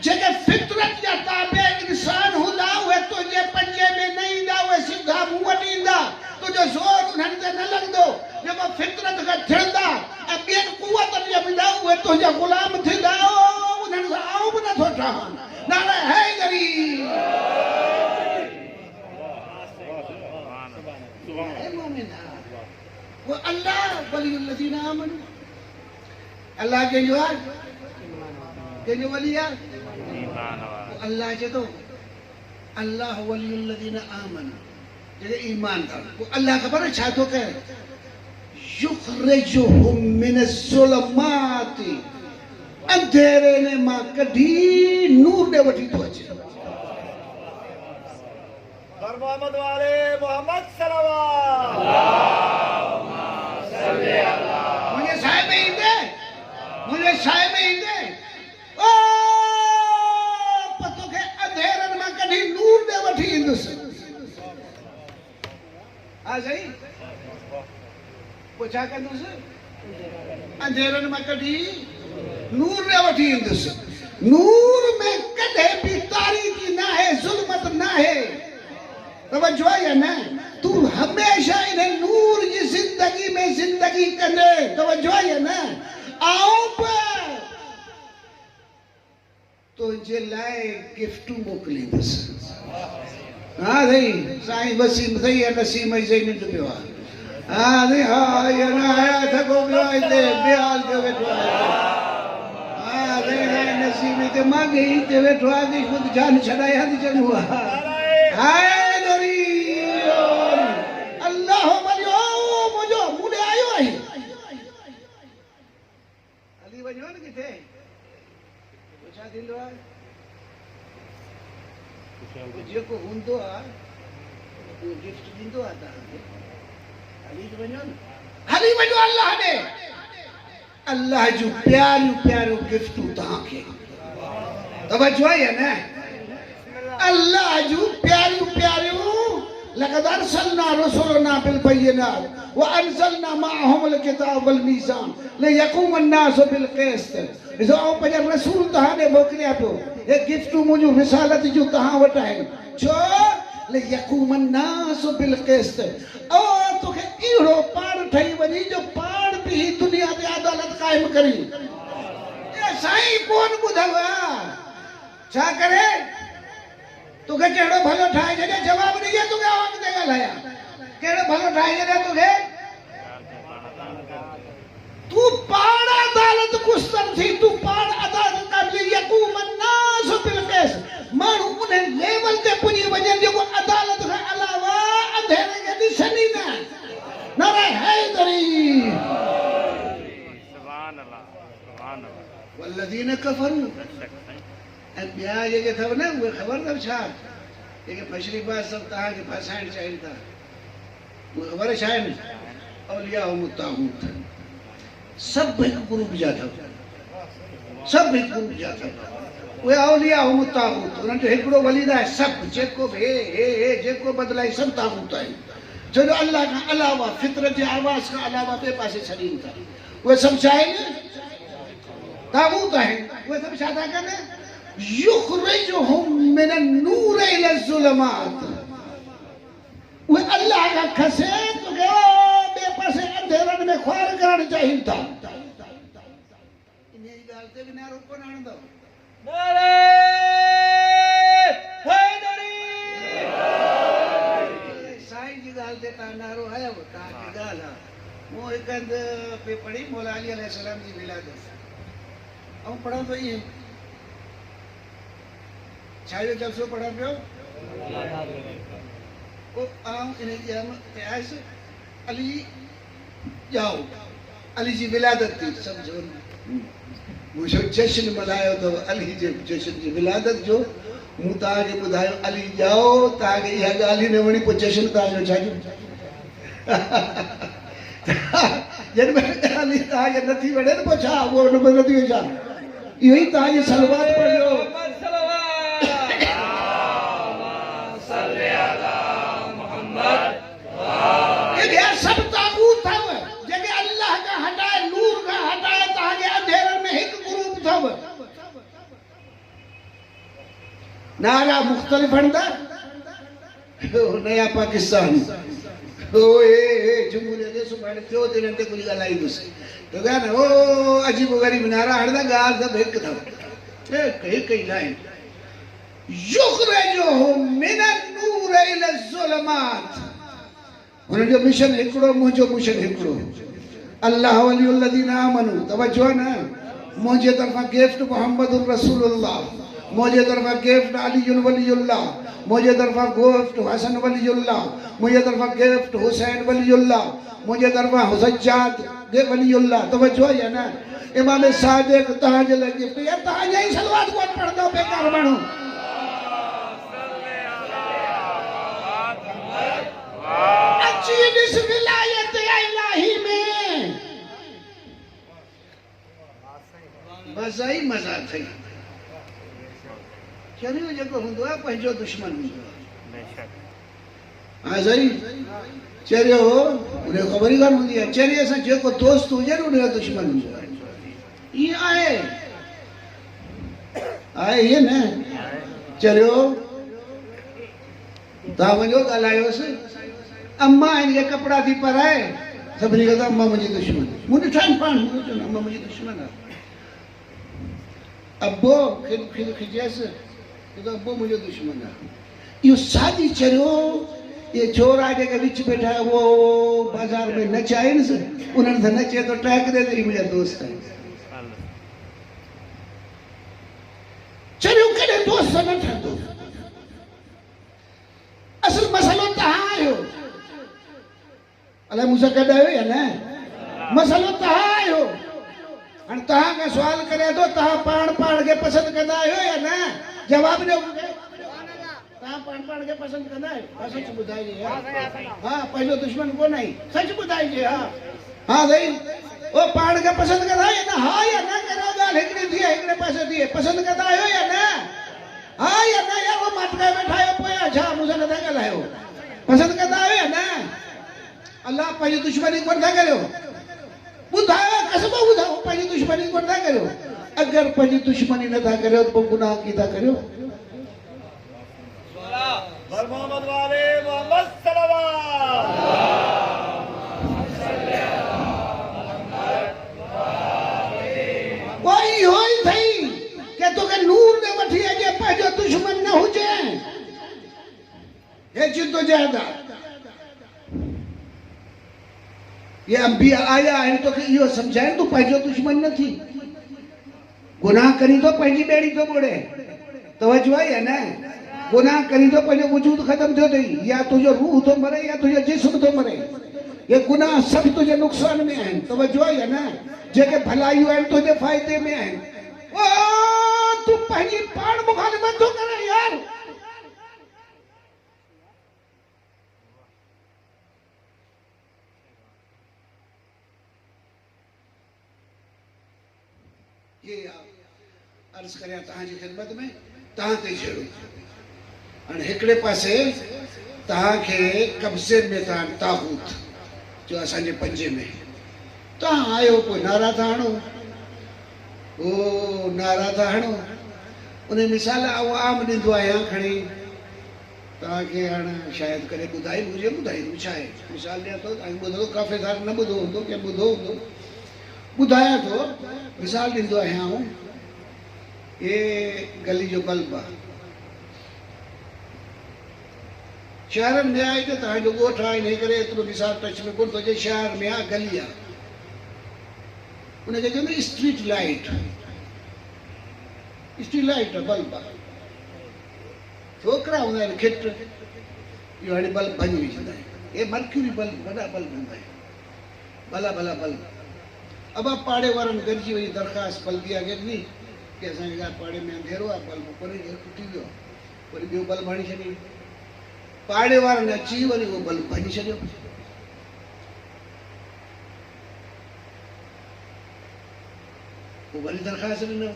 जगह फितरत या ताबे इंसान हुंदा हुए तुझे पंजे में नहीं दा हुए सीधा मुंह ॾींदा तुझो ज़ोर उन्हनि ते न लॻंदो जेको फितरत खां थिरंदा ऐं ॿियनि कुवतनि जे बिना उहे तुंहिंजा ग़ुलाम थींदा उन्हनि सां आऊं बि नथो ठहां नाले हैदरी वो अल्लाह वलियुल लज़ीना आमनू अल्लाह के जो है के जो वली है अल्लाह जे तो अल्लाह वलियुल लज़ीना आमनू जे ईमान था वो अल्लाह खबर है छा तो कहे युखरिजुहुम मिनज़्ज़ुलमाति अंधेरे ने मां कढी नूर दे वठी तो अचे मोहम्मद वाले मोहम्मद सल्लल्लाहु अलैहि वसल्लम मुझे साहिब में ईंदे मुझे साहिब में ईंदे ओ पतो के अंधेरन मां कढी नूर दे वठी ईंदुसि हा सही पोइ छा कंदुसि अंधेरन मां कढी नूर दे वठी ईंदुसि नूर में कॾहिं बि तारीकी न आहे ज़ुल्मत न आहे तवज्जो है ना तू हमेशा इन नूर की जिंदगी में जिंदगी करे तवज्जो है ना आओ पर तो जे लाए गिफ्ट मोकली बस हां सही साईं वसीम सही है नसीम सही नहीं पियो हां नहीं हां ये ना आया था को इते बिहार जो बैठो हां सही नसीम इते मांगे इते बैठो आ के खुद जान छड़ाया थी चलू हाय अल्लाह वलियो मुझो मुडे आयो है अली वजो न किथे छा थींदो आहे जेको हूंदो आहे उहो गिफ्ट ॾींदो आहे तव्हांखे हली वञो अल्लाह ॾे अल्लाह जूं प्यारियूं प्यारियूं गिफ्टूं तव्हांखे तवज्जो आहे न अल्लाह जूं प्यारियूं प्यारियूं लक़द अरसलना रसूलना बिलबय्यिनात व अंज़लना मअहुमुल किताब वल मीज़ान लियक़ूम अन्नास बिलक़िस्त जो पंहिंजा रसूल तव्हां ॾे मोकिलिया पियो हे गिफ्टूं मुंहिंजूं रिसालत जूं तव्हां वटि आहिनि छो लियक़ूम अन्नास बिलक़िस्त ओ तोखे अहिड़ो पाण ठही वञी जो पाण बि दुनिया ते अदालत क़ाइमु करी ए साईं कोन ॿुधव छा करे तोखे कहिड़ो भलो ठाहे जॾहिं जवाब ॾिजे तोखे आवाज़ ते ॻाल्हाया कहिड़ो भलो ठाहे जॾहिं तोखे तू पाण अदालत कुस्तर थी तू पाण अदालत काबिल यकूम अन्नास बिलक़िस माण्हू उन लेवल ते पुॼी वञनि जेको अदालत खां अलावा अंधेरे खे ॾिसनि ई न नारे हैदरी वल्लज़ीन कफ़रू ऐं ॿिया जेके अथव न उहे ख़बर अथव छा जेके बशरीबाज़ सभु तव्हांखे फसाइण चाहिनि था उहे ख़बर छा आहिनि औलिया मुतागूत सभु हिकु ग्रुप जा अथव सभु हिकु ग्रुप जा अथव उहे औलिया मुतागूत उन्हनि जो हिकिड़ो वली न आहे सभु जेको बि हे जेको बदिलाई सभु तागूत आहिनि छो जो अल्लाह खां अलावा फितरत जे आवाज़ खां अलावा ॿिए पासे छॾीनि था उहे सभु छा आहिनि तागूत आहिनि उहे सभु छा था कनि युखरिजुहुम मिनन नूर इला ज़ुलमात उहे अल्लाह खां खसे तोखे ॿिए पासे अंधेरनि में ख्वार करणु चाहिनि था इन जी ॻाल्हि ते बि नारो कोन हणंदव नारे हैदरी साईं जी ॻाल्हि ते तव्हां नारो आयव तव्हांखे ॻाल्हि आहे मूं हिकु हंधि पे पढ़ी मौला अली अलैहिस्सलाम जी विलादत ऐं पढ़ां थो ईअं छा जो जलसो पढ़ां पियो इन जी आयसि अली ॼाओ अली जी विलादत थी सम्झो मुंहिंजो जश्न मल्हायो अथव अली जे जश्न जी विलादत जो मूं तव्हांखे ॿुधायो अली ॼाओ तव्हांखे इहा ॻाल्हि ई न वणी पोइ जश्न तव्हांजो छा जो जॾहिं अली तव्हांखे नथी वणे न पोइ छा उहो न थी वियो छा इहो ई तव्हांजी सलवात पढ़ियो सभु तागूत अथव जेके अल्लाह खां हटाए नूर खां हटाए तव्हांजे अंधेरनि में हिकु ग्रुप अथव नारा मुख़्तलिफ़ हणंदा नया पाकिस्तान जमहूरियत जे सुभाणे थियो त हिननि ते कुझु ॻाल्हाईंदुसि तो न ओ अजीबो ग़रीब नारा हणंदा ॻाल्हि सभु हिकु अथव हिकु ई लाइन युखरिजुहुम मिनन नूर इला ज़ुलमात उन्हनि जो मिशन हिकिड़ो मुंहिंजो मिशन हिकिड़ो अल्लाह वलियुल्लज़ीन आमनू तवज्जो न मुंहिंजे तरफ़ां गिफ्ट मुहम्मदुर रसूलुल्लाह मुंहिंजे तरफ़ां गिफ्ट अली वलियुल्लाह मुंहिंजे तरफ़ां गिफ्ट हसन वलियुल्लाह मुंहिंजे तरफ़ां गिफ्ट हुसैन वलियुल्लाह मुंहिंजे तरफ़ां सज्जाद वलियुल्लाह तवज्जो या न इमाम सादिक तव्हांजे लाइ गिफ्ट या तव्हांजा ई सलवात कोन पढ़ंदो बेकार माण्हू इस विलायत इलाही में मज़ा ई मज़ा थई चरियो जेको हूंदो आहे पंहिंजो दुश्मन हूंदो आहे हा सही चरियो उनखे ख़बर ई कोन हूंदी आहे चरिये सां जेको दोस्त हुजे न उनजो दुश्मन हूंदो आहे ईअं आहे ईअं न चरियो तव्हां वञो ॻाल्हायोसि अम्मा इनके कपड़ा थी पाराए सभिनी कहता अम्मा मुंहिंजी दुश्मन मुंहिंजी ठाहिनि पाण अम्मा मुंहिंजी दुश्मन आहे अब्बो खिचियसि तो अब्बो मुंहिंजो दुश्मन आहे इहो सादी चरियो ये छोरा जेके विच वेठा वो बाज़ार में नचाइनि उन्हनि सां नचे तो टहक दे तेरी मुंहिंजा दोस्त आहिनि चरियो कॾहिं दोस्त न ठहंदो असल मसलो तव्हां आहियो अलाए मूंसां गॾु आहियो या न मसलो तव्हां आहियो हाणे तव्हां खां सुवाल करे थो तव्हां पाण खे पसंदि कंदा आहियो या न जवाब ॾियो मूंखे तव्हां पाण खे पसंदि कंदा आहियो हा सच ॿुधाइजे हा पंहिंजो दुश्मन कोन आई सच ॿुधाइजे हा साईं ओ पाण खे पसंदि कंदा आहियो या न हा या न करो ॻाल्हि हिकिड़ी थिए हिकिड़े पासे थिए पसंदि कंदा आहियो या न हा या न या उहो मटकाए वेठा आहियो पोयां छा मूंसां नथा ॻाल्हायो पसंदि कंदा आहियो या न अल्लाह पंहिंजी दुश्मनी कोन था करियो ॿुधायो कसम ॿुधायो पंहिंजी दुश्मनी कोन था करियो अगरि पंहिंजी दुश्मनी नथा करियो त पोइ गुनाह की था करियो मोहम्मद वाले मोहम्मद सल्लल्लाहु कोई होई थई के तोखे नूर ने वठी अचे पंहिंजो दुश्मन न हुजे ये जिद्दोजहद ये अंबिया आया है तो कि यो समझाए तू पंहिंजो दुश्मन न थी गुनाह करी तो पंहिंजी ॿेड़ी तो ॿोड़े तवज्जो आहे न गुनाह करी तो पंहिंजो वजूद खत्म थियो अथई या तुझो रूह तो मरे या तुझो जिस्म तो मरे ये गुनाह सब तुझे नुक़सान में आहिनि तवज्जो आहे न जेके भलाइयूं आहिनि तुझे फ़ाइदे में आहिनि ओ तू पंहिंजी पाण मुखालिफ़त थो करे यार ये अर्ज करिया तव्हांजी ख़िदमत में तव्हां ते छेड़ो हाणे हिकिड़े पासे तव्हांखे कब्ज़े में तव्हां ताबूत जो असांजे पंजे में तव्हां आयो पोइ नारा था हणो ओ नारा था हणो उन मिसाल आवाम ॾींदो आहियां खणी तव्हांखे हाणे शायदि कॾहिं ॿुधाई हुजे ॿुधाईंदो छा आहे मिसाल ॾियां थो तव्हांखे ॿुधो काफ़ेदार न ॿुधो हूंदो कंहिं ॿुधो हूंदो ॿुधायां थो मिसाल ॾींदो आहियां ये गली जो बल्ब आहे शहरनि में आहे त तव्हांजो ॻोठु आहे हिन करे एतिरो मिसाल टच में कोन थो अचे शहर में आहे गली आहे उनखे चवंदा स्ट्रीट लाइट आहे बल्ब आहे छोकिरा हूंदा आहिनि खिट इहो हाणे बल्ब भञी विझंदा आहिनि हे मर्क्यूरी बल्ब वॾा बल्ब हूंदा आहिनि भला भला बल्ब अब पाड़े वारनि गॾिजी वई दरख़्वास्त बल्बिया खे ॾिनी की असांजे घर पाड़े में अंधेरो आहे बल्ब कोन्हे टुटी वियो वरी ॿियो बल्ब हणी छॾियो पाड़े वारनि अची वरी उहो बल्ब भञी छॾियो पोइ वरी दरख़्वास्त ॾिनो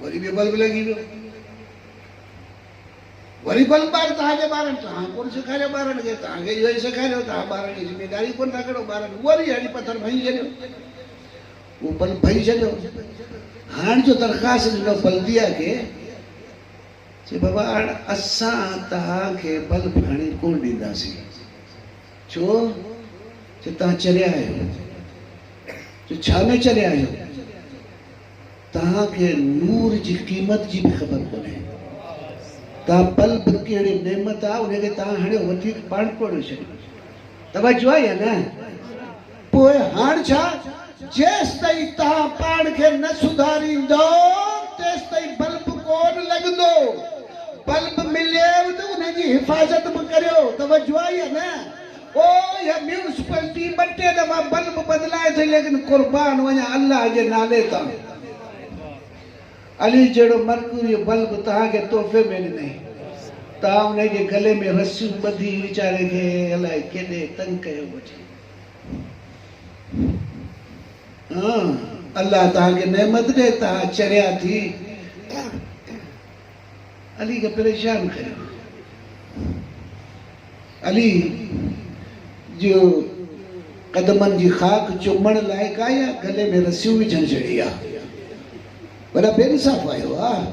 वरी ॿियो बल्ब लॻी वियो वरी बल्ब ॿार तव्हांजे ॿारनि तव्हां कोन सेखारियो ॿारनि खे तव्हांखे इहो ई सेखारियो तव्हां ॿारनि जी ज़िमेदारी कोन था करो ॿारनि वरी हणी पथर भञी छॾियो उहो बल्ब भञी छॾियो हाणे जो दरख़्वास्त ॾिनो बल्दिया खे चए बाबा हाणे असां तव्हांखे बल्ब हणी कोन ॾींदासीं छो चए तव्हां चरिया आहियो चए छा में चरिया आहियो तव्हांखे नूर जी क़ीमत जी बि ख़बर कोन्हे तव्हां बल्ब कहिड़ी नेमत आहे उनखे तव्हां हणियो वठी पाण पढ़ो छॾियो तवज्जो आहे या न पोइ हाणे छा जेसि ताईं तव्हां पाण खे न सुधारींदो तेसि ताईं बल्ब कोन लॻंदो बल्ब मिलेव त उनजी हिफ़ाज़त बि करियो तवज्जो आहे या न ओ या म्यूनिसिपैलिटी 2 दफ़ा बल्ब बदिलाए थी लेकिन क़ुर्बान वञा अल्लाह जे नाले तां अली जहिड़ो मर्क्यूरी बल्ब तव्हांखे तोहफ़े में ॾिनई तव्हां उनजे गले में रसियूं ॿधी वीचारे खे अलाए केॾे तंग कयो वठी हाँ अल्लाह तव्हांखे नेमत ॾे तव्हां चरिया थी अली खे परेशान कयो अली जो कदमनि जी ख़ाक चुमण लाइक़ु आहे या गले में रसियूं विझण जहिड़ी आहे वॾा बेइंसाफ़ आयो आहे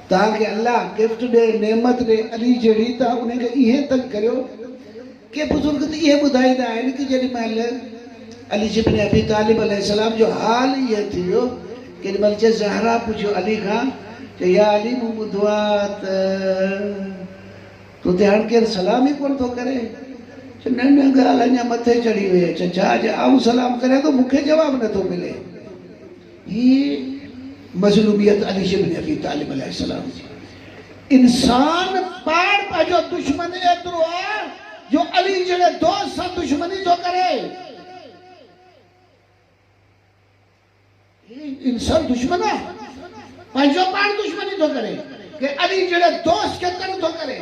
तव्हांखे अल्लाह गिफ्ट ॾे नेमत ॾे अली जहिड़ी तव्हां उनखे इहे तंग करियो के बुज़ुर्ग त इहे ॿुधाईंदा आहिनि कि जेॾी महिल अली इब्न अबी तालिब अलैहिस्सलाम जो हाल इहो थी वियो केॾी महिल चए ज़हरा पुछियो अली खां चए या अली मूं ॿुधो आहे त तोते हाणे केरु सलाम ई कोन थो करे चए न न ॻाल्हि अञा मथे चढ़ी वई आहे चए छा अॼु आऊं सलाम करे थो मूंखे जवाबु नथो मिले हीअ मज़लूमियत अली इब्न अबी तालिब अलैहिस्सलाम जी इंसान पाण पंहिंजो दुश्मन एतिरो आहे जो अली जहिड़े दोस्त सां दुश्मनी थो करे इंसान दुश्मन आहे पंहिंजो पाण दुश्मनी थो करे कि अली जहिड़े दोस्त खे तंग थो करे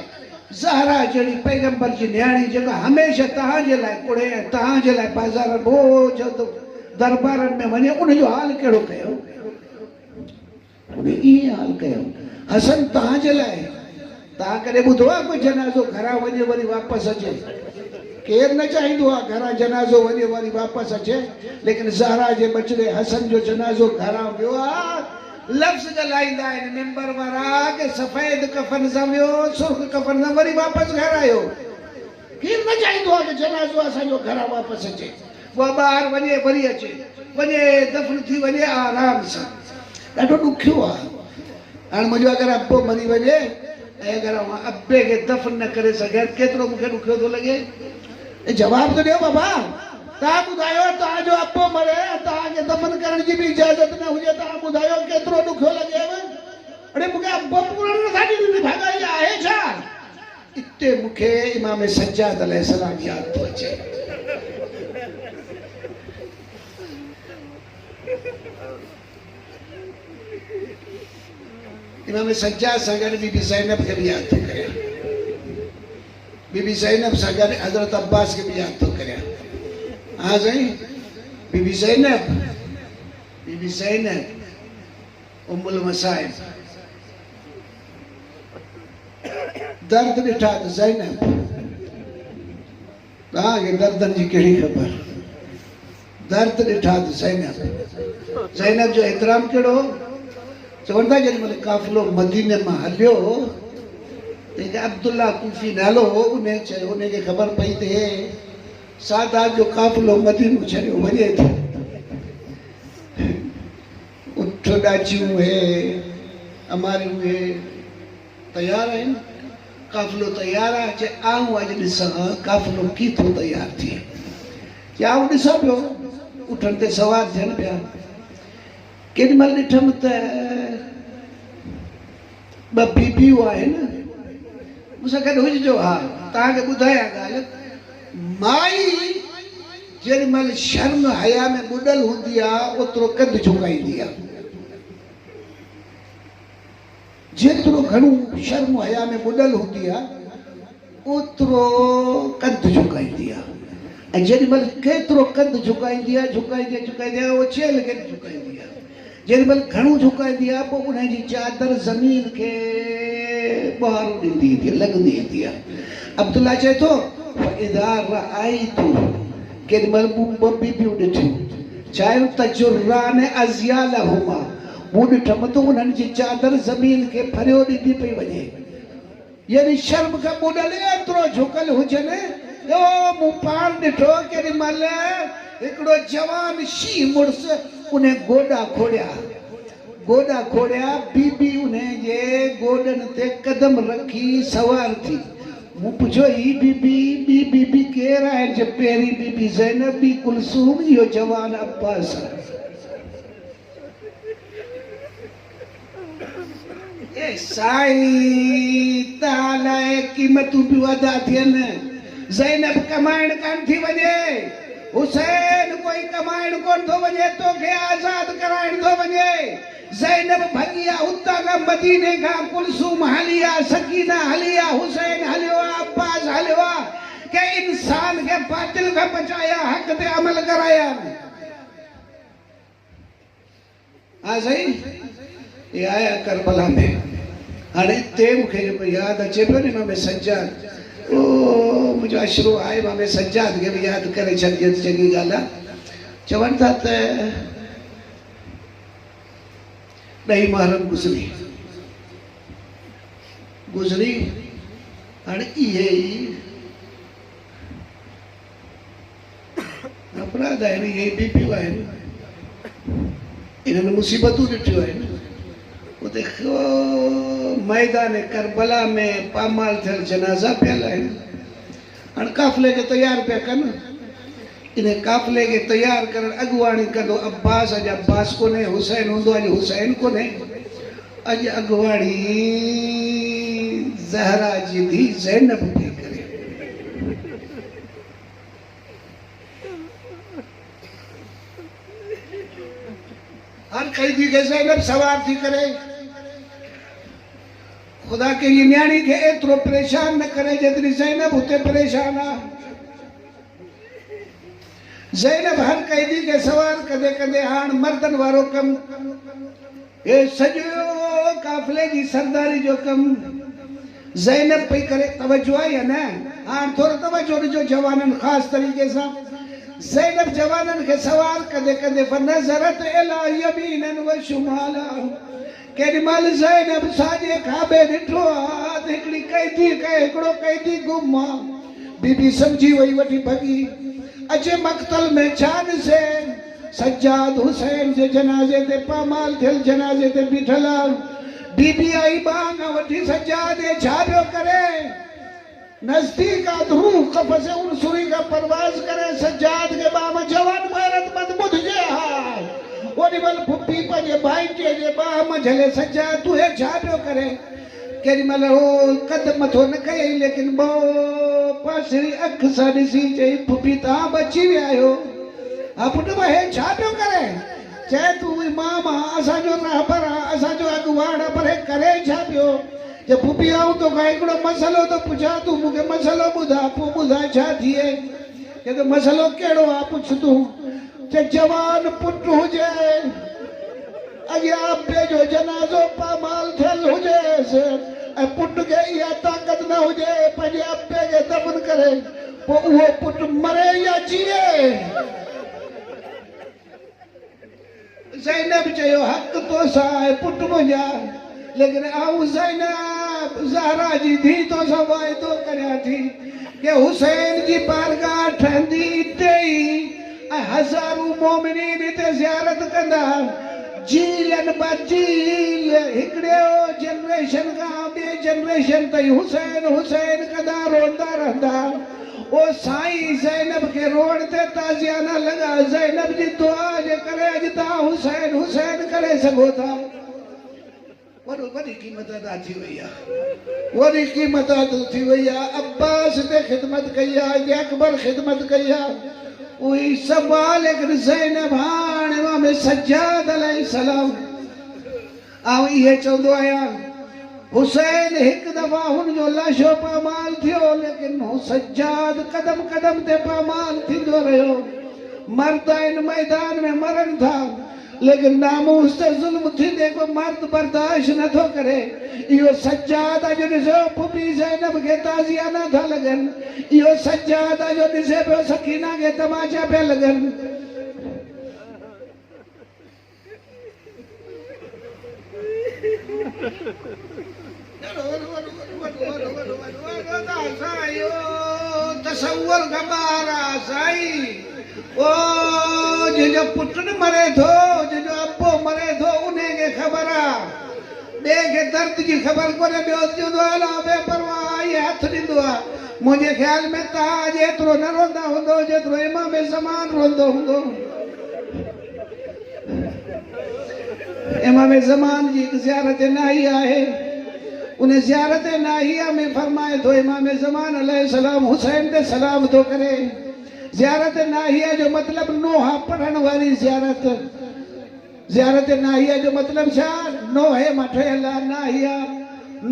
ज़हरा जहिड़ी पैगंबर जी न्याणी जेका हमेशह तव्हांजे लाइ कुड़े ऐं तव्हांजे लाइ बाज़ार बोझ दरबारनि में वञे उनजो हाल कहिड़ो कयो इहे हाल कयो हसन तव्हांजे लाइ तव्हां कॾहिं ॿुधो आहे कोई जनाज़ो घरां वञे वरी वापसि अचे केरु न चाहींदो आहे घरां जनाज़ो वञे वरी वापसि अचे लेकिन ज़हरा जे बचड़े हसन जो जनाज़ो घरां वियो आहे लफ़्ज़ ॻाल्हाईंदा आहिनि मेंबर वारा के सफ़ेद कफन सां वियो सुर्ख कफन सां वरी वापसि घर आयो केरु न चाहींदो आहे कि जनाज़ो असांजो घरां वापसि अचे उहा ॿाहिरि वञे वरी अचे वञे दफ़न थी वञे आराम सां ॾाढो ॾुखियो आहे हाणे मुंहिंजो अगरि अब्बो मरी वञे अगर अब्बे के दफन न करे सघे केतिरो मूंखे ॾुखियो थो लॻे जवाब तो ॾियो बाबा तव्हां ॿुधायो तव्हांजो अब्बो मरे तव्हांखे दफन करण जी बि इजाज़त न हुजे तव्हां ॿुधायो केतिरो ॾुखियो लॻेव अड़े मूंखे अब्बो पूरो नथा ॾींदी भाॻाई आहे छा इते मूंखे इमाम सज्जाद अलैहिस्सलाम यादि थो अचे इमाम सज्जाद सां गॾु बीबी ज़ैनब खे बि यादि थो करियां बीबी ज़ैनब सां गॾु हज़रत अब्बास खे बि यादि थो करियां हाँ साईं बीबी ज़ैनब उम्मुल मसाइब दर्द ॾिठा त ज़ैनब तव्हांखे दर्दनि जी कहिड़ी ख़बर दर्द ॾिठा त ज़ैनब जो एतिराम कहिड़ो चवनि था जेॾी महिल काफ़िलो मदीने मां हलियो तंहिंखे अब्दुल्ला कूफी नालो हो उन चयो उनखे ख़बर पई त हे सादात जो काफ़िलो मदीनो छॾियो वञे थो उठ ॾाचियूं हे अमारियूं हे तयारु आहिनि काफ़िलो तयारु आहे चए आऊं अॼु ॾिसां काफ़िलो कीथो तयारु थिए या आऊं ॾिसां पियो उठनि ते सवार थियनि पिया केॾी महिल ॾिठमि त ॿ बीबियूं आहिनि मूंसां गॾु हुजिजो हा तव्हांखे ॿुधायां ॻाल्हि माई जेॾी महिल शर्म हया में ॿुॾल हूंदी आहे ओतिरो कदु झुकाईंदी आहे जेतिरो घणो शर्म हया में ॿुॾल हूंदी आहे ओतिरो कदु झुकाईंदी आहे ऐं जेॾी महिल केतिरो कदु झुकाईंदी आहे झुकाईंदी उहो चेल खे झुकाईंदी आहे जेॾी महिल घणो झुकाईंदी आहे पोइ उनजी चादर ज़मीन खे ॿाहिरि ॾींदी ईंदी आहे लॻंदी ईंदी आहे अब्दुल्ला चए थो केॾी महिल मूं ॿ बीबियूं ॾिठियूं चाहियो तजुर्रान अज़ियालहुमा मूं ॾिठमि त उन्हनि जी चादर ज़मीन खे फरियो ॾींदी पई वञे यानी शर्म खां ॿुॾल एतिरो झुकल हुजनि मूं पाण ॾिठो केॾी महिल हिकिड़ो जवान शींहं मुड़ुस उन गोॾा खोड़िया बीबी उन जे गोॾनि ते कदम रखी सवार थी मूं पुछियो ही बीबी केरु आहे जो पहिरीं बीबी ज़ैनब ॿी कुलसूम इहो जवान अब्बास ए साईं तालाए क़ीमतूं बि अदा थियनि ज़ैनब कमाइण कान थी वञे हुसैन कोई कमाइण कोन थो वञे तोखे आज़ाद कराइण थो वञे ज़ैनब भॼी आहे उतां खां मदीने खां कुलसूम हली आहे सकीना हली आहे हुसैन हलियो आहे अब्बास हलियो आहे के इंसान खे बातिल खां बचाया हक़ ते अमल कराया हा साईं ये आया करबला में हाणे हिते मूंखे जेको यादि अचे पियो न इमाम सज्जाद ओ मुंहिंजो अशरो आहे इमाम सज्जाद खे बि यादि करे छॾिजे चङी ॻाल्हि आहे चवनि था त ॾही मुहर्रम गुज़री हाणे इहे ई अपराध आहिनि इहे बीबियूं आहिनि इन्हनि मुसीबतूं ॾिठियूं आहिनि उते मैदान करबला में पामाल थियल जनाज़ा पियल आहिनि हाणे काफ़िले खे तयारु पिया कनि इन काफ़िले खे तयारु करणु अॻुवाणी कंदो अब्बास अॼु अब्बास कोन्हे हुसैन हूंदो अॼु हुसैन कोन्हे अॼु अॻुवाणी ज़हरा जी धीउ ज़ैनब थी करे हर कैदी खे ज़ैनब सवार थी करे खुदा के ये न्याणी खे एतिरो परेशान न करे जेतिरी ज़ैनब हुते परेशान आहे ज़ैनब हर कैदी खे सवार कंदे कंदे हाणे मर्दनि वारो कमु हे सॼो काफ़िले जी सरदारी जो कमु ज़ैनब पई करे तवजो आहे या न हाणे थोरो तवजो ॾिजो जवाननि ख़ासि तरीक़े सां ज़ैनब जवाननि खे सवार कंदे कंदे फनज़रत इला यमीनन व शुमाला केॾी महिल ज़ैनब साॼे खाॿे ॾिठो आहे त हिकिड़ो कैदी गुम आहे बीबी सम्झी वई वठी भॻी अचे मक़तल में छा ॾिसे सज्जाद हुसैन जे जनाज़े ते पामाल थियल जनाज़े ते बीठल आहे बीबी आई बांग वठी सजादे छापियो करे नजदीक आधू कफसे उन सुरी का परवाज करे सजाद के बाम जवान भारत मत बुझजे हा ओडी बल फुप्पी पंजे भाई के बाम झले सजाद तू है छापियो करे केरी मल हो कदम मथो न कई लेकिन बो पासरी अख सा ॾिसी चई फुप्पी तव्हां बची विया आहियो हा पुट हे छापियो करे चए तू इमाम असांजो रहबर असांजो अॻुवाण पर हे करे छा पियो जे फुप्पी आऊं तो का हिकिड़ो मसलो तो पुछा तू मूंखे मसलो ॿुधा पोइ ॿुधा छा थिए के मसलो कहिड़ो आहे पुछ तूं चे जवान पुट हुजे अॻियां अब्बे जो जनाज़ो पामाल थियल हुजेसि ऐं पुट खे इहा ताक़त न हुजे पंहिंजे अब्बे खे दफ़न करे पोइ उहो पुट मरे या जिए ज़ैनब चयो हक़ तोसां आहे पुट मुंहिंजा लेकिन आऊं ज़ैनब ज़हरा जी धी तोसां वाइदो करियां थी कि हुसैन जी बारगाह ठहंदी हिते ई ऐं हज़ारूं मोमिनीन हिते ज़ियारत कंदा जीलन बजील हिकिड़े जनरेशन खां ॿिए जनरेशन ताईं हुसैन हुसैन कंदा रोंदा रहंदा ओ साईं ज़ैनब के रोड ते ताज़ियाना लगा ज़ैनब जी दुआ जे करे अॼु तव्हां हुसैन हुसैन करे सघो था वॾी क़ीमत अदा थी वई आहे वॾी क़ीमत अदा थी वई आहे अब्बास ते ख़िदमत कई आहे अकबर ख़िदमत कई आहे उही सवाल लेकिन ज़ैनब हाणे इमाम सज्जाद अलैहिस्सलाम आऊं इहे चवंदो आहियां हुसैन हिकु दफ़ा हुनजो लाशो पामाल थियो लेकिन हू सज्जाद कदम कदम ते पामाल थींदो रहियो मर्द इन मैदान में मरनि था लेकिन नामूस ते ज़ुल्म थींदे को मर्द बर्दाश्त नथो करे इहो सज्जाद अॼु ॾिसो फुफी ज़ैनब खे ताज़िया नथा लॻनि इहो सज्जाद अॼु ॾिसे पियो सकीना खे तमाचा पिया लॻनि तसव्वुर का ॿार आहे साईं ओ जो पुट न मरे थो जो अब्बो मरे थो उन खे ख़बर आहे ॿिए खे दर्द जी ख़बर कोन्हे ॿियो चवंदो आहे बेपरवाह आई हथ ॾींदो आहे मुंहिंजे ख़्याल में तव्हां अॼु एतिरो न रोंदा हूंदो जेतिरो इमाम ज़मान रोंदो हूंदो इमाम ज़मान जी हिकु ज़ियारत नाही आहे उन ज़ियारत नाहिया में फरमाए थो इमाम ज़मान अलैहिस्सलाम हुसैन ते सलाम थो करे ज़ियारत नाहिया जो मतलब नोहा पढ़ण वारी ज़ियारत ज़ियारत नाहिया जो मतलब छा नोहे मठियल नाहिया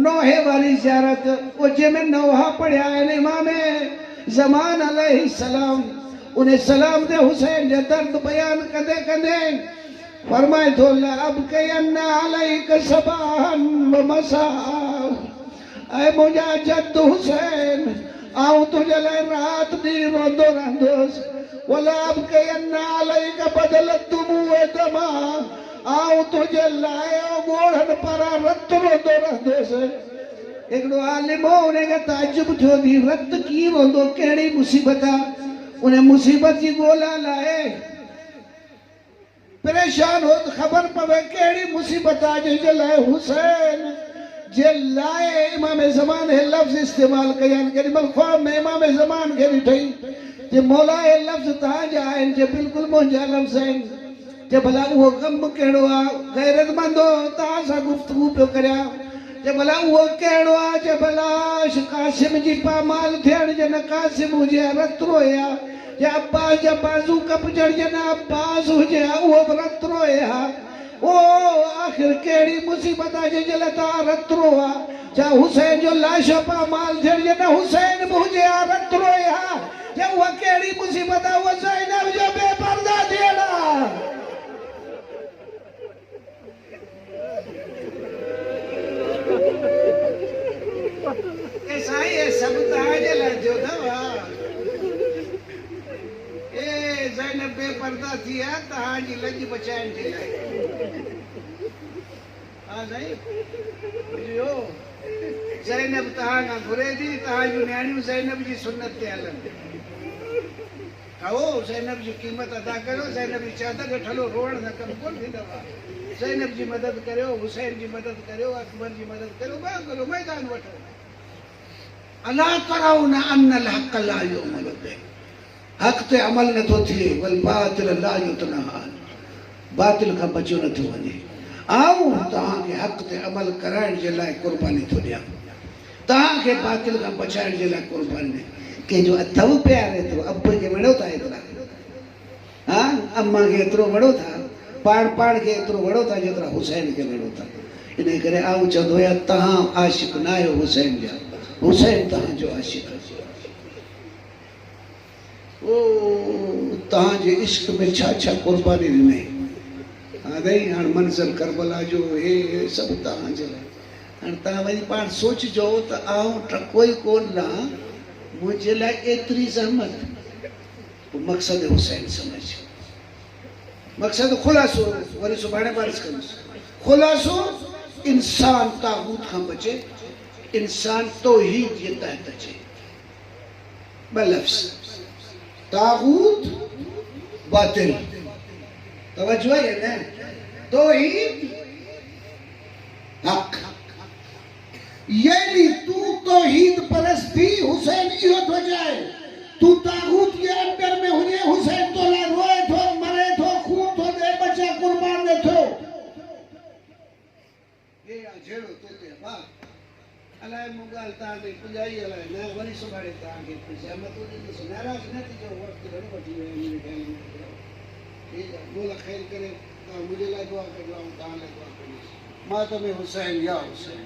नोहे वारी ज़ियारत वो जंहिंमें नोहा पढ़िया आहिनि इमाम ज़मान अलैहिस्सलाम उन सलाम ते हुसैन जो दर्द बयान कंदे कंदे फरमाए थो अब कयन्ना अलैक सबाहन व मसा ऐ मुंहिंजा जद हुसैन आऊं तुझे लाइ रात ॾींहुं रोंदो रहंदुसि वलाब कयन्ना अलैक बदलत दुमूअ दमा आऊं तुझे लाइ ॻोढ़नि पारां रत रोंदो रहंदुसि हिकिड़ो आलिम हो उनखे ताजुब थियो थी रत कीअं रोंदो कहिड़ी मुसीबत आहे उन मुसीबत जी ॻोल्हा लाइ परेशान हो ख़बर पवे कहिड़ी मुसीबत आहे जंहिंजे लाइ हुसैन जे लाइ इमाम ज़मान हे लफ़्ज़ इस्तेमाल कया आहिनि केॾी महिल ख्वाब में इमाम ज़मान खे ॾिठई जे मौला हे लफ़्ज़ तव्हांजा आहिनि जे बिल्कुलु मुंहिंजा लफ़्ज़ आहिनि जे भला उहो ग़म कहिड़ो आहे गैरतमंद हो तव्हां सां गुफ़्तगू पियो करियां जे भला उहो कहिड़ो आहे जे भला कासिम जी पामाल थियण जे न कासिम हुजे रत रोया जे अब्बास जा बाज़ू कपजण जे न अब्बास हुजे उहो बि रत रोए हा ओ आख़िर कहिड़ी मुसीबत आहे जंहिंजे लाइ तव्हां रत रोआ छा हुसैन जो लाशो पामाल थियण जे न हुसैन बि हुजे हा रत रोए हा जे उहा कहिड़ी मुसीबत आहे उहा ज़ैनब जो बेपर्दा थियण आहे साईं सभु तव्हांजे लाइ थियो अथव ज़ैनब बेपर्दा थी आहे तव्हांजी लॼ बचाइण जे लाइ हा साईं बुझियो ज़ैनब तव्हां खां घुरे थी तव्हां जूं नियाणियूं ज़ैनब जी सुन्नत ते हलनि आओ ज़ैनब जी क़ीमत अदा करो। ज़ैनब जी चादर ठलो रोअण सां कमु कोन थींदो आहे। ज़ैनब जी मदद करियो, हुसैन जी मदद करियो, अकबर जी मदद करियो, ॿ मैदान वठो। अला तराउन अन्नल हक़ ला युअमल बिह, हक़ ते अमल नथो थिए, वल बातिल ला युतनहान, बातिल खां बचियो नथो वञे। आऊं तव्हांखे हक़ ते अमल कराइण जे लाइ क़ुर्बानी थो ॾियां, तव्हांखे बातिल खां बचाइण जे लाइ क़ुर्बानी ॾे। कंहिंजो अथव प्यार एतिरो, अब खे वणो था एतिरा, हा अम्मा खे एतिरो वणो था, पाण खे एतिरो वणो था जेतिरा हुसैन खे वणो था। इन करे आऊं चवंदो आहियां तव्हां आशिक़ न आहियो हुसैन जा, हुसैन तव्हांजो आशिक़ आहे। ओ तव्हांजे इश्क में छा छा क़ुर्बानी ॾिनई। हाणे मंज़िल करबला जो हे सभु तव्हांजे लाइ। हाणे तव्हां वरी पाण सोचिजो त आऊं टको ई कोन लहां, मुझे लाइ एतिरी ज़हमत, मक़सद हुसैन समझ। मक़सद खुलासो वरी सुभाणे बारिश कंदुसि। खुलासो इंसान तागूत खां बचे, इंसान तौहीद जे तहत अचे। ॿ लफ़्ज़ तागूत बातिल, तवज्जो आहे न, तौहीद हक़। यानी तू तौहीद परस्त थी, हुसैन इहो थो चाहे तू तागूत जे अंदर में हुजे, हुसैन तो लाइ रोए थो, मरे थो, खून थो ॾे, बचा क़ुर्बान ॾे थो। ये जहिड़ो तोते वाह अलाए मूं ॻाल्हि तव्हांखे पुॼाई अलाए न, वरी सुभाणे तव्हांखे सहमत ॾींदुसि। नाराज़ न थी जो वक़्तु घणो वठी वियो मुंहिंजे ख़्याल में। ठीकु आहे, मोला ख़ैर करे तव्हां मुंहिंजे लाइ दुआ कजो, ऐं तव्हां लाइ दुआ कजो। मातम हुसैन या हुसैन।